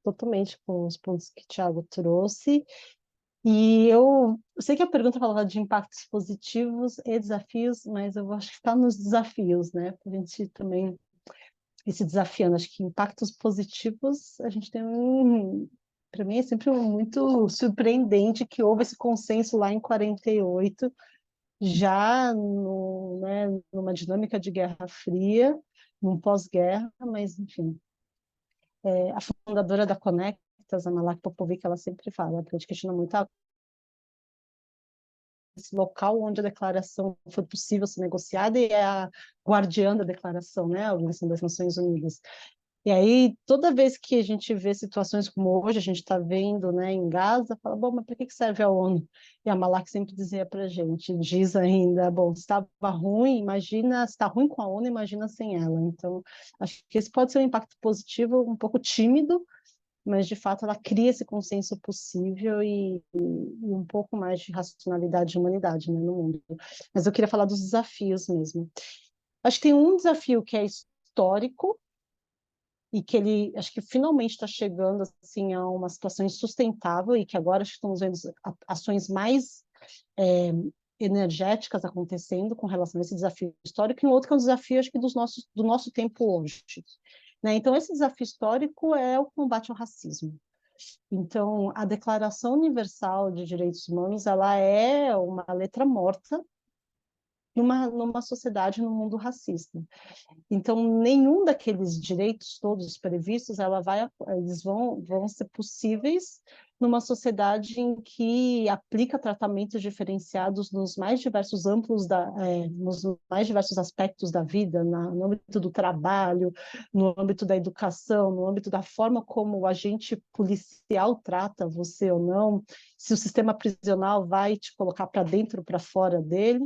totalmente com os pontos que o Thiago trouxe. E eu sei que a pergunta falava de impactos positivos e desafios, mas eu acho que está nos desafios, né? Para a gente também ir se desafiando. Acho que impactos positivos, a gente tem para mim é sempre muito surpreendente que houve esse consenso lá em 48, já no, né, numa dinâmica de Guerra Fria, num pós-guerra, mas enfim. A fundadora da Conectas, a Malak Popovic, ela sempre fala, a gente questiona muito esse local onde a declaração foi possível ser negociada, e é a guardiã da declaração, né, a Organização das Nações Unidas. E aí, toda vez que a gente vê situações como hoje, a gente está vendo, né, em Gaza, fala, bom, mas para que serve a ONU? E a Malak sempre dizia para a gente, diz ainda, bom, se estava ruim, imagina, se está ruim com a ONU, imagina sem ela. Então, acho que esse pode ser um impacto positivo, um pouco tímido, mas de fato ela cria esse consenso possível e um pouco mais de racionalidade e humanidade, né, no mundo. Mas eu queria falar dos desafios mesmo. Acho que tem um desafio que é histórico e que ele, acho que finalmente está chegando assim a uma situação insustentável e que agora acho que estamos vendo ações mais energéticas acontecendo com relação a esse desafio histórico, e um outro que é um desafio, acho que do nosso tempo hoje. Né? Então, esse desafio histórico é o combate ao racismo. Então, a Declaração Universal de Direitos Humanos, ela é uma letra morta numa sociedade, num mundo racista. Então, nenhum daqueles direitos todos previstos, eles vão ser possíveis numa sociedade em que aplica tratamentos diferenciados nos mais diversos nos mais diversos aspectos da vida, no âmbito do trabalho, no âmbito da educação, no âmbito da forma como o agente policial trata você ou não, se o sistema prisional vai te colocar para dentro ou para fora dele,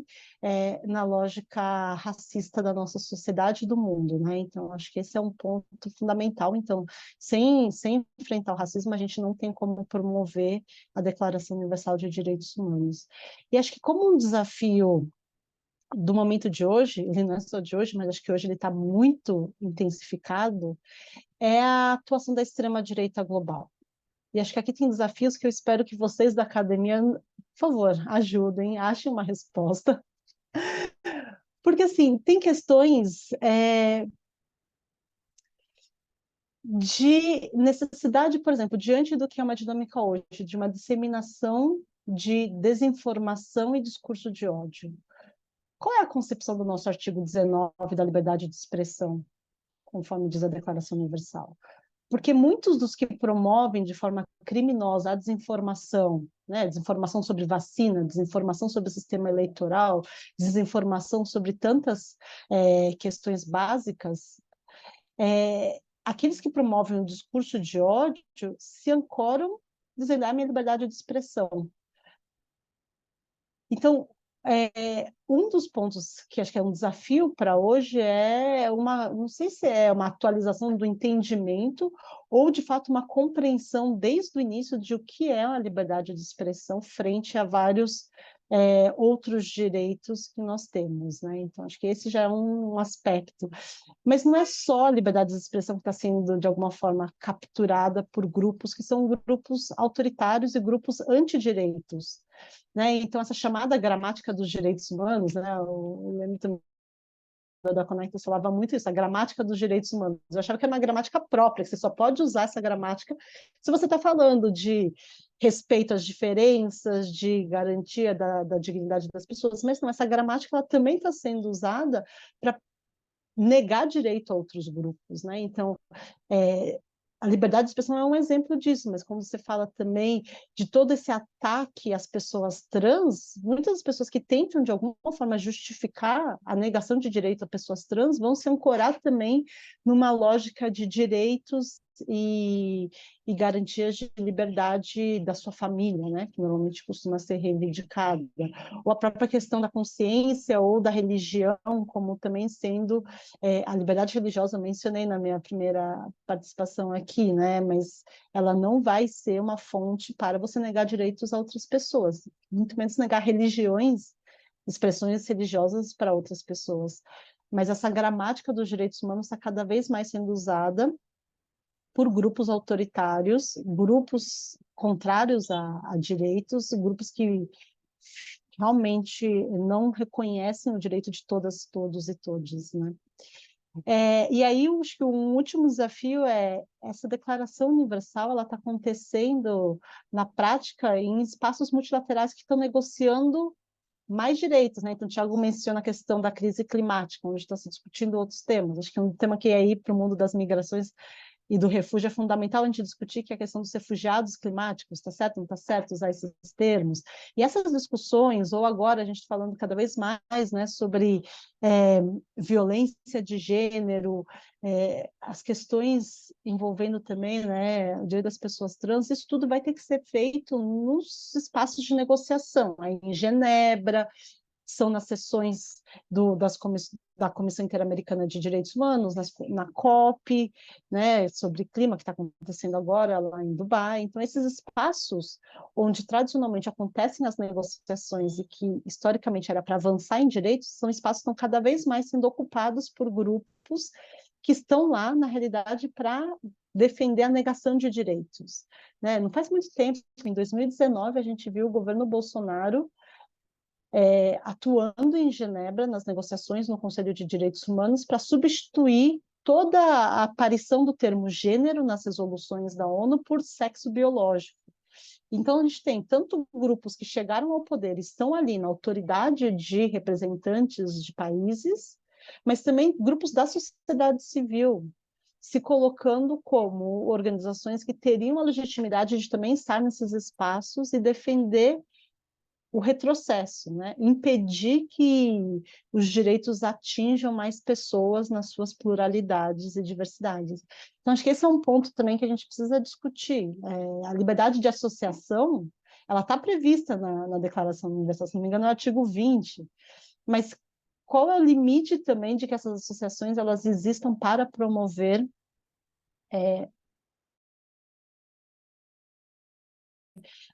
na lógica racista da nossa sociedade e do mundo, né? Então, acho que esse é um ponto fundamental. Então, sem enfrentar o racismo, a gente não tem como promover a Declaração Universal de Direitos Humanos. E acho que como um desafio do momento de hoje, ele não é só de hoje, mas acho que hoje ele está muito intensificado, é a atuação da extrema-direita global. E acho que aqui tem desafios que eu espero que vocês da academia, por favor, ajudem, achem uma resposta. Porque, assim, tem questões de necessidade, por exemplo, diante do que é uma dinâmica hoje, de uma disseminação de desinformação e discurso de ódio. Qual é a concepção do nosso artigo 19 da liberdade de expressão, conforme diz a Declaração Universal? Porque muitos dos que promovem de forma criminosa a desinformação, né, desinformação sobre vacina, desinformação sobre o sistema eleitoral, desinformação sobre tantas questões básicas, aqueles que promovem o discurso de ódio se ancoram dizendo a minha liberdade de expressão. Então, Um dos pontos que acho que é um desafio para hoje é não sei se é uma atualização do entendimento ou, de fato, uma compreensão desde o início de o que é a liberdade de expressão frente a vários outros direitos que nós temos, né? Então, acho que esse já é um aspecto. Mas não é só a liberdade de expressão que está sendo, de alguma forma, capturada por grupos que são grupos autoritários e grupos antidireitos, né? Então, essa chamada gramática dos direitos humanos, né? Eu lembro também da Conectas falava muito isso, a gramática dos direitos humanos. Eu achava que era uma gramática própria, que você só pode usar essa gramática se você está falando de respeito às diferenças, de garantia da dignidade das pessoas, mas não, essa gramática ela também está sendo usada para negar direito a outros grupos, né? Então, a liberdade de expressão é um exemplo disso, mas quando você fala também de todo esse ataque às pessoas trans, muitas das pessoas que tentam, de alguma forma, justificar a negação de direito a pessoas trans vão se ancorar também numa lógica de direitos e garantias de liberdade da sua família, né? Que normalmente costuma ser reivindicada. Ou a própria questão da consciência ou da religião, como também sendo a liberdade religiosa, eu mencionei na minha primeira participação aqui, né? Mas ela não vai ser uma fonte para você negar direitos a outras pessoas, muito menos negar religiões, expressões religiosas para outras pessoas. Mas essa gramática dos direitos humanos está cada vez mais sendo usada por grupos autoritários, grupos contrários a direitos, grupos que realmente não reconhecem o direito de todas, todos e todes, né? E aí, eu acho que um último desafio é essa declaração universal, ela está acontecendo na prática em espaços multilaterais que estão negociando mais direitos, né? Então, o Thiago menciona a questão da crise climática, onde está se discutindo outros temas. Acho que um tema que aí para o mundo das migrações e do refúgio é fundamental a gente discutir, que é a questão dos refugiados climáticos, está certo, não está certo usar esses termos. E essas discussões, ou agora a gente falando cada vez mais, né, sobre violência de gênero, as questões envolvendo também, né, o direito das pessoas trans, isso tudo vai ter que ser feito nos espaços de negociação, aí em Genebra, são nas sessões da Comissão Interamericana de Direitos Humanos, na COP, né, sobre clima, que está acontecendo agora lá em Dubai. Então, esses espaços onde tradicionalmente acontecem as negociações e que historicamente era para avançar em direitos, são espaços que estão cada vez mais sendo ocupados por grupos que estão lá, na realidade, para defender a negação de direitos, né? Não faz muito tempo, em 2019, a gente viu o governo Bolsonaro atuando em Genebra nas negociações no Conselho de Direitos Humanos para substituir toda a aparição do termo gênero nas resoluções da ONU por sexo biológico. Então, a gente tem tanto grupos que chegaram ao poder, estão ali na autoridade de representantes de países, mas também grupos da sociedade civil, se colocando como organizações que teriam a legitimidade de também estar nesses espaços e defender o retrocesso, né? Impedir que os direitos atinjam mais pessoas nas suas pluralidades e diversidades. Então, acho que esse é um ponto também que a gente precisa discutir. A liberdade de associação, ela está prevista na Declaração Universal, se não me engano, no artigo 20, mas qual é o limite também de que essas associações elas existam para promover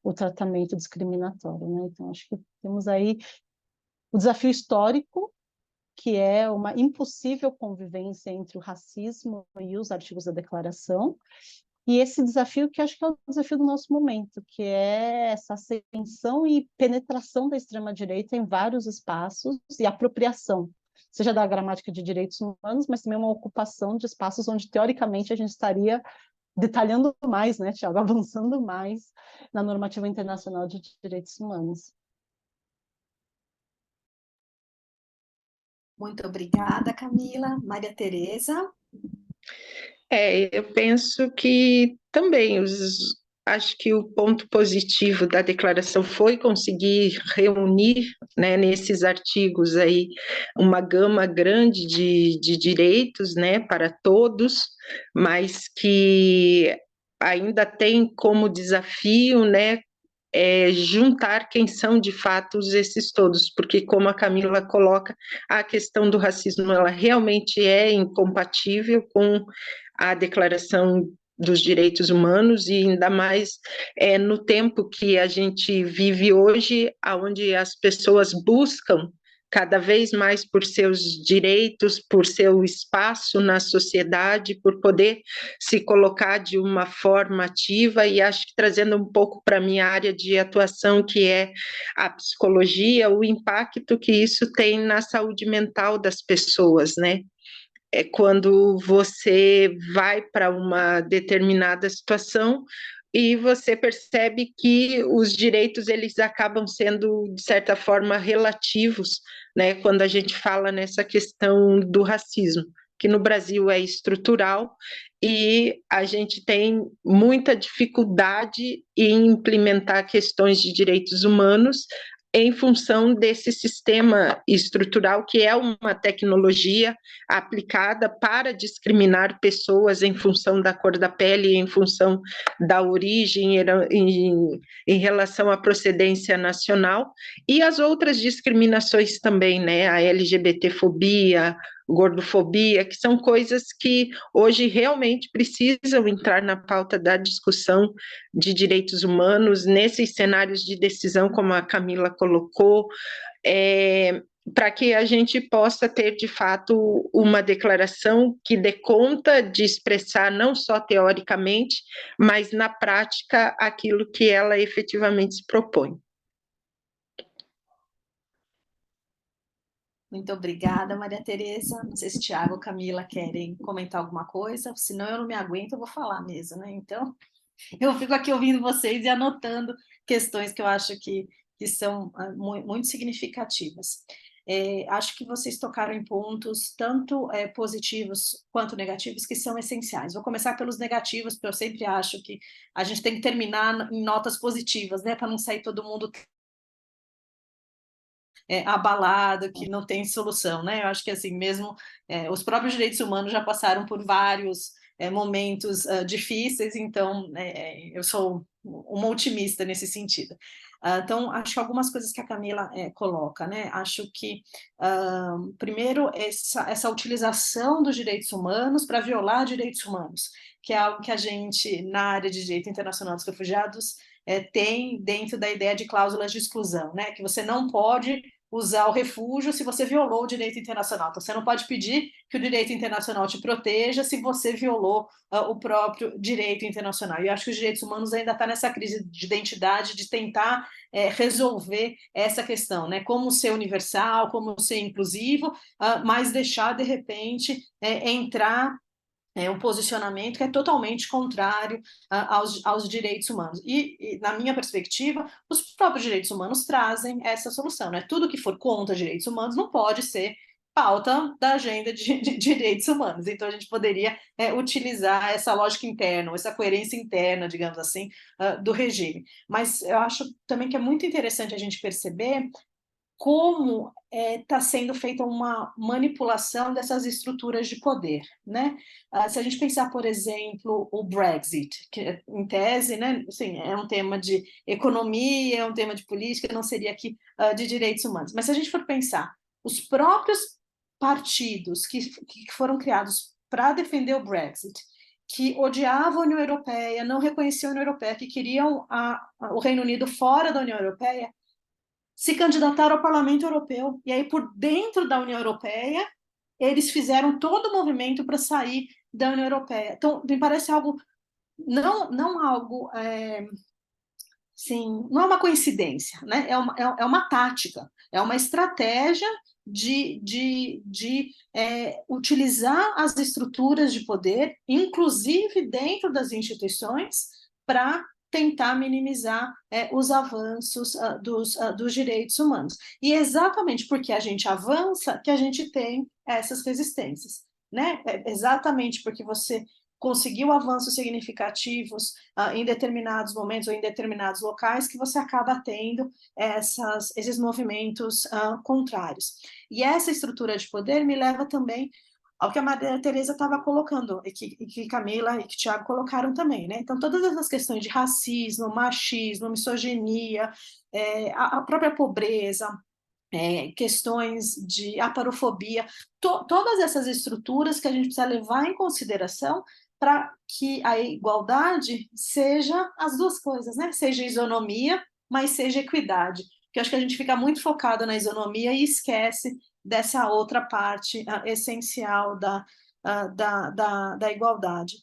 o tratamento discriminatório, né? Então, acho que temos aí o desafio histórico, que é uma impossível convivência entre o racismo e os artigos da declaração, e esse desafio que acho que é o desafio do nosso momento, que é essa ascensão e penetração da extrema-direita em vários espaços e apropriação, seja da gramática de direitos humanos, mas também uma ocupação de espaços onde, teoricamente, a gente estaria detalhando mais, né, Thiago, avançando mais na normativa internacional de direitos humanos. Muito obrigada, Camila. Maria Tereza? Eu penso que também acho que o ponto positivo da declaração foi conseguir reunir, né, nesses artigos aí uma gama grande de direitos, né, para todos, mas que ainda tem como desafio, né, juntar quem são de fato esses todos, porque como a Camila coloca, a questão do racismo ela realmente é incompatível com a Declaração dos Direitos Humanos, e ainda mais no tempo que a gente vive hoje, onde as pessoas buscam cada vez mais por seus direitos, por seu espaço na sociedade, por poder se colocar de uma forma ativa, e acho que trazendo um pouco para a minha área de atuação, que é a psicologia, o impacto que isso tem na saúde mental das pessoas, né? É quando você vai para uma determinada situação e você percebe que os direitos eles acabam sendo, de certa forma, relativos, né? Quando a gente fala nessa questão do racismo, que no Brasil é estrutural e a gente tem muita dificuldade em implementar questões de direitos humanos em função desse sistema estrutural, que é uma tecnologia aplicada para discriminar pessoas em função da cor da pele, em função da origem, em relação à procedência nacional, e as outras discriminações também, né? A LGBTfobia, gordofobia, que são coisas que hoje realmente precisam entrar na pauta da discussão de direitos humanos, nesses cenários de decisão, como a Camila colocou, para que a gente possa ter, de fato, uma declaração que dê conta de expressar, não só teoricamente, mas na prática, aquilo que ela efetivamente se propõe. Muito obrigada, Maria Tereza. Não sei se Tiago ou Camila querem comentar alguma coisa, senão eu não me aguento, eu vou falar mesmo, né? Então, eu fico aqui ouvindo vocês e anotando questões que eu acho que são muito significativas. Acho que vocês tocaram em pontos tanto positivos quanto negativos que são essenciais. Vou começar pelos negativos, porque eu sempre acho que a gente tem que terminar em notas positivas, né? Para não sair todo mundo abalado, que não tem solução, né? Eu acho que assim mesmo os próprios direitos humanos já passaram por vários momentos difíceis, então eu sou uma otimista nesse sentido. Então, acho que algumas coisas que a Camila coloca, né? Acho que, primeiro, essa utilização dos direitos humanos para violar direitos humanos, que é algo que a gente, na área de direito internacional dos refugiados, tem dentro da ideia de cláusulas de exclusão, né? Que você não pode usar o refúgio se você violou o direito internacional. Então, você não pode pedir que o direito internacional te proteja se você violou o próprio direito internacional. E eu acho que os direitos humanos ainda estão nessa crise de identidade, de tentar resolver essa questão, né? Como ser universal, como ser inclusivo, mas deixar, de repente, entrar um posicionamento que é totalmente contrário aos direitos humanos. E, na minha perspectiva, os próprios direitos humanos trazem essa solução, né? Tudo que for contra direitos humanos não pode ser pauta da agenda de direitos humanos. Então, a gente poderia utilizar essa lógica interna, essa coerência interna, digamos assim, do regime. Mas eu acho também que é muito interessante a gente perceber como está sendo feita uma manipulação dessas estruturas de poder, né? Se a gente pensar, por exemplo, o Brexit, que em tese, né, assim, é um tema de economia, é um tema de política, não seria aqui de direitos humanos. Mas se a gente for pensar, os próprios partidos que foram criados para defender o Brexit, que odiavam a União Europeia, não reconheciam a União Europeia, que queriam o Reino Unido fora da União Europeia, se candidataram ao Parlamento Europeu. E aí, por dentro da União Europeia, eles fizeram todo o movimento para sair da União Europeia. Então, me parece algo, não algo, sim, não é uma coincidência, né? É uma tática, é uma estratégia de utilizar as estruturas de poder, inclusive dentro das instituições, para tentar minimizar os avanços dos direitos humanos. E é exatamente porque a gente avança que a gente tem essas resistências, né? Exatamente porque você conseguiu avanços significativos em determinados momentos ou em determinados locais que você acaba tendo esses movimentos contrários. E essa estrutura de poder me leva também ao que a Maria Tereza estava colocando, e que Camila e que Tiago colocaram também, né? Então, todas essas questões de racismo, machismo, misoginia, a própria pobreza, questões de aparofobia, todas essas estruturas que a gente precisa levar em consideração para que a igualdade seja as duas coisas, né? Seja isonomia, mas seja equidade. Porque eu acho que a gente fica muito focado na isonomia e esquece dessa outra parte essencial da igualdade.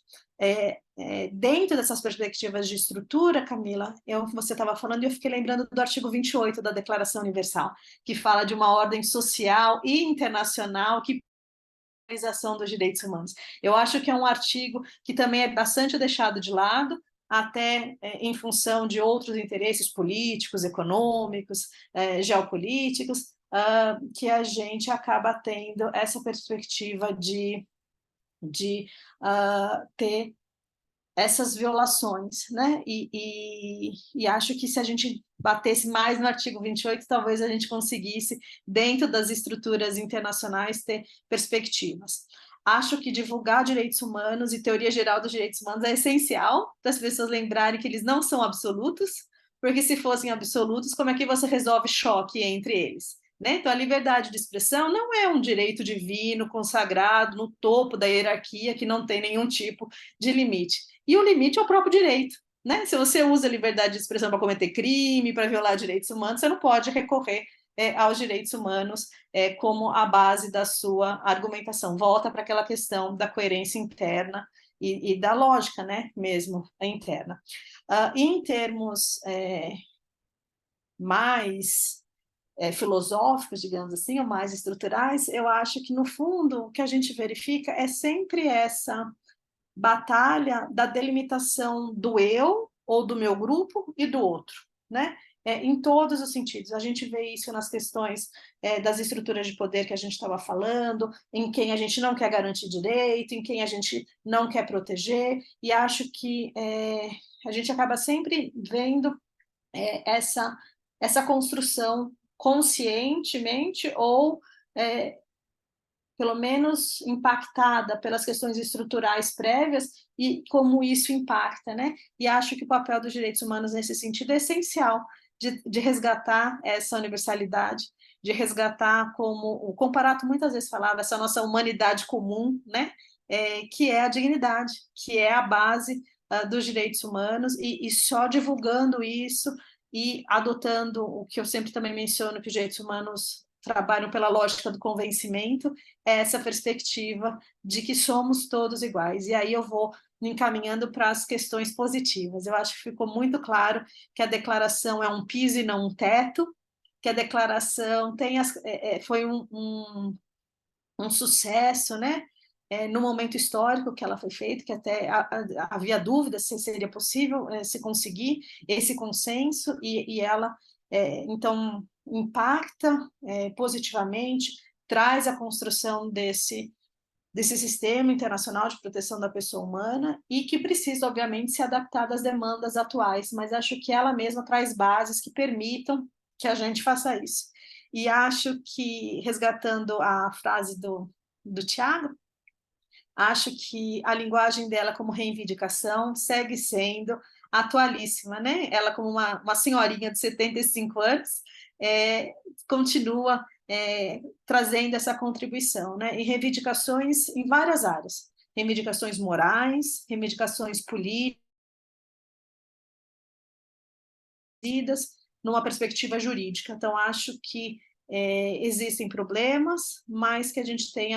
Dentro dessas perspectivas de estrutura, Camila, você estava falando e eu fiquei lembrando do artigo 28 da Declaração Universal, que fala de uma ordem social e internacional que realização dos direitos humanos. Eu acho que é um artigo que também é bastante deixado de lado, até em função de outros interesses políticos, econômicos, geopolíticos, que a gente acaba tendo essa perspectiva de ter essas violações, né? E acho que se a gente batesse mais no artigo 28, talvez a gente conseguisse, dentro das estruturas internacionais, ter perspectivas. Acho que divulgar direitos humanos e teoria geral dos direitos humanos é essencial para as pessoas lembrarem que eles não são absolutos, porque se fossem absolutos, como é que você resolve choque entre eles? Né? Então, a liberdade de expressão não é um direito divino, consagrado, no topo da hierarquia, que não tem nenhum tipo de limite. E o limite é o próprio direito. Né? Se você usa a liberdade de expressão para cometer crime, para violar direitos humanos, você não pode recorrer aos direitos humanos como a base da sua argumentação. Volta para aquela questão da coerência interna e da lógica, né, mesmo interna. Em termos mais filosóficos, digamos assim, ou mais estruturais, eu acho que, no fundo, o que a gente verifica é sempre essa batalha da delimitação do eu, ou do meu grupo, e do outro, né? Em todos os sentidos. A gente vê isso nas questões das estruturas de poder que a gente estava falando, em quem a gente não quer garantir direito, em quem a gente não quer proteger, e acho que a gente acaba sempre vendo essa construção conscientemente ou pelo menos impactada pelas questões estruturais prévias e como isso impacta, né? E acho que o papel dos direitos humanos nesse sentido é essencial, de resgatar essa universalidade, de resgatar, como o Comparato muitas vezes falava, essa nossa humanidade comum, né? Que é a dignidade, que é a base dos direitos humanos, e só divulgando isso e adotando o que eu sempre também menciono, que os direitos humanos trabalham pela lógica do convencimento, essa perspectiva de que somos todos iguais. E aí eu vou me encaminhando para as questões positivas. Eu acho que ficou muito claro que a declaração é um piso e não um teto, que a declaração foi um sucesso, né? No momento histórico que ela foi feita, que até havia dúvida se seria possível se conseguir esse consenso, e ela, então, impacta positivamente, traz a construção desse sistema internacional de proteção da pessoa humana, e que precisa, obviamente, se adaptar às demandas atuais, mas acho que ela mesma traz bases que permitam que a gente faça isso. E acho que, resgatando a frase do Tiago, acho que a linguagem dela como reivindicação segue sendo atualíssima, né? Ela, como uma senhorinha de 75 anos, continua trazendo essa contribuição, né? E reivindicações em várias áreas, reivindicações morais, reivindicações políticas, numa perspectiva jurídica. Então, acho que existem problemas, mas que a gente tem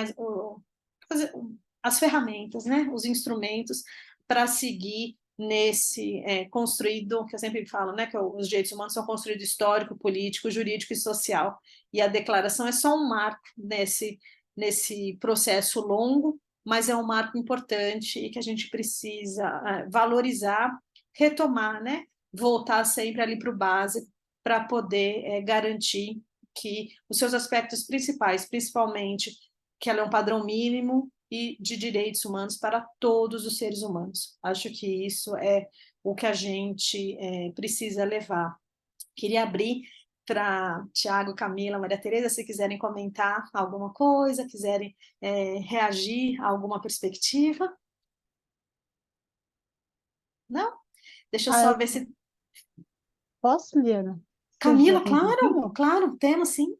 as ferramentas, né? Os instrumentos para seguir nesse construído, que eu sempre falo, né? Que os direitos humanos são construídos histórico, político, jurídico e social. E a declaração é só um marco nesse processo longo, mas é um marco importante e que a gente precisa valorizar, retomar, né? Voltar sempre ali para o básico, para poder garantir que os seus aspectos principais, principalmente que ela é um padrão mínimo e de direitos humanos para todos os seres humanos. Acho que isso é o que a gente precisa levar. Queria abrir para Tiago, Camila, Maria Tereza, se quiserem comentar alguma coisa, quiserem reagir a alguma perspectiva. Não? Deixa eu Ah, só eu ver se... posso, Liana? Se a gente já Camila, tem um claro, tempinho? claro, temos sim.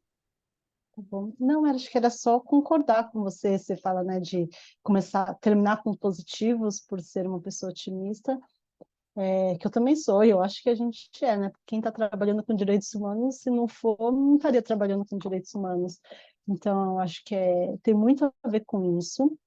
Tá bom. Não, acho que era só concordar com você. Você fala, né, de começar, terminar com positivos por ser uma pessoa otimista, que eu também sou, e eu acho que a gente é, né? Quem está trabalhando com direitos humanos, se não for, não estaria trabalhando com direitos humanos. Então, eu acho que tem muito a ver com isso.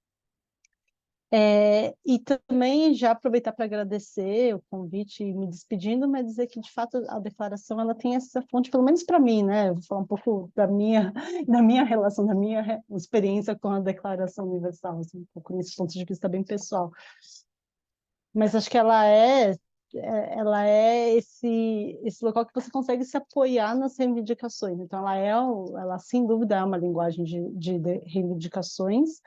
E também já aproveitar para agradecer o convite e me despedindo, mas dizer que de fato a declaração ela tem essa fonte, pelo menos para mim, né? Eu vou falar um pouco da minha, da minha relação, da minha experiência com a Declaração Universal, assim, um pouco nesse ponto de vista bem pessoal. Mas acho que ela é esse local que você consegue se apoiar nas reivindicações. Então, ela sem dúvida é uma linguagem de reivindicações,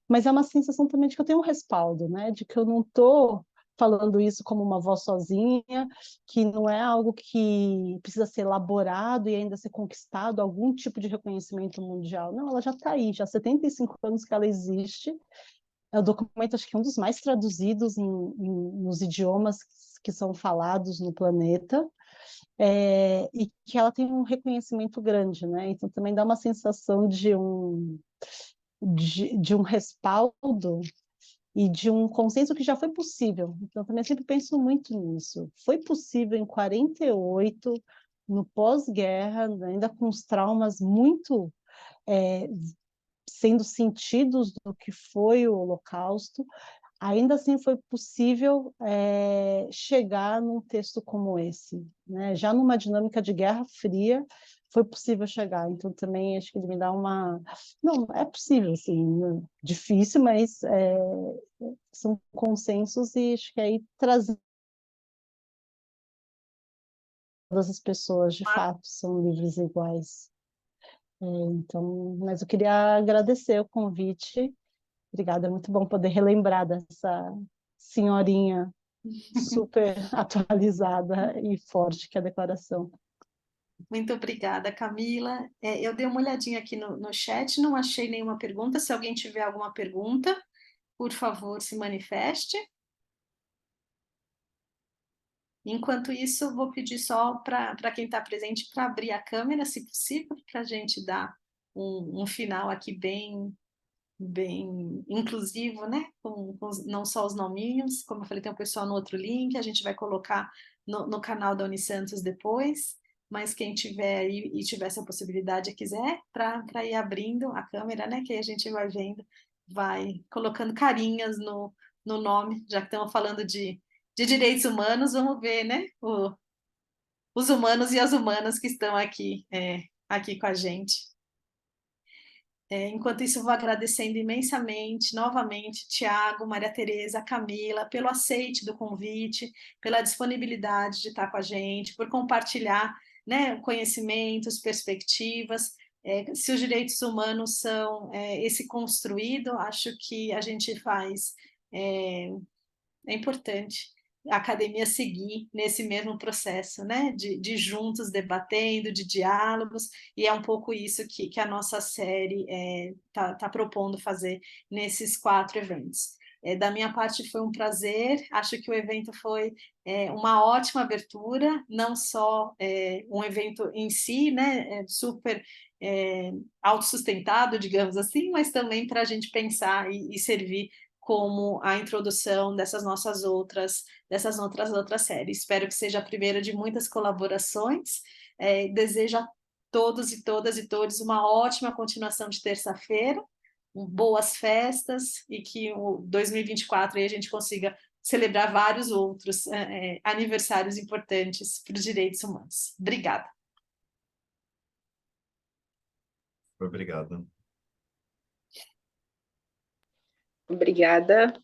mas é uma sensação também de que eu tenho um respaldo, né? De que eu não estou falando isso como uma voz sozinha, que não é algo que precisa ser elaborado e ainda ser conquistado, algum tipo de reconhecimento mundial. Não, ela já está aí, já há 75 anos que ela existe. É o documento, acho que é um dos mais traduzidos nos idiomas que são falados no planeta, e que ela tem um reconhecimento grande, né? Então também dá uma sensação de um respaldo e de um consenso que já foi possível. Então também sempre penso muito nisso. Foi possível em 48, no pós-guerra, ainda com os traumas muito sendo sentidos do que foi o Holocausto, ainda assim foi possível chegar num texto como esse, né? Já numa dinâmica de Guerra Fria, foi possível chegar. Então, também acho que ele me dá uma... Não, é possível, assim, né? Difícil, mas são consensos e acho que aí trazer todas as pessoas, de fato, são livres e iguais. Então, mas eu queria agradecer o convite. Obrigada, é muito bom poder relembrar dessa senhorinha super atualizada e forte que é a declaração. Muito obrigada, Camila. Eu dei uma olhadinha aqui no chat, não achei nenhuma pergunta. Se alguém tiver alguma pergunta, por favor, se manifeste. Enquanto isso, vou pedir só para quem está presente para abrir a câmera, se possível, para a gente dar um final aqui bem inclusivo, né? Com não só os nominhos, como eu falei, tem o pessoal no outro link, a gente vai colocar no canal da Unisantos depois, mas quem tiver aí e tiver essa possibilidade e quiser, para ir abrindo a câmera, né? Que aí a gente vai vendo, vai colocando carinhas no nome, já que estamos falando de direitos humanos, vamos ver, né? Os humanos e as humanas que estão aqui com a gente. Enquanto isso, eu vou agradecendo imensamente, novamente, Tiago, Maria Tereza, Camila, pelo aceite do convite, pela disponibilidade de estar com a gente, por compartilhar, né, conhecimentos, perspectivas. Se os direitos humanos são esse construído, acho que a gente faz, é importante a academia seguir nesse mesmo processo, né? De juntos debatendo, de diálogos, e é um pouco isso que a nossa série tá propondo fazer nesses 4 eventos. Da minha parte foi um prazer, acho que o evento foi uma ótima abertura, não só um evento em si, né? Super autossustentado, digamos assim, mas também para a gente pensar e servir como a introdução dessas outras séries. Espero que seja a primeira de muitas colaborações. Desejo a todos e todas e todos uma ótima continuação de terça-feira, boas festas e que o 2024 aí a gente consiga celebrar vários outros aniversários importantes para os direitos humanos. Obrigada. Obrigado. Obrigada.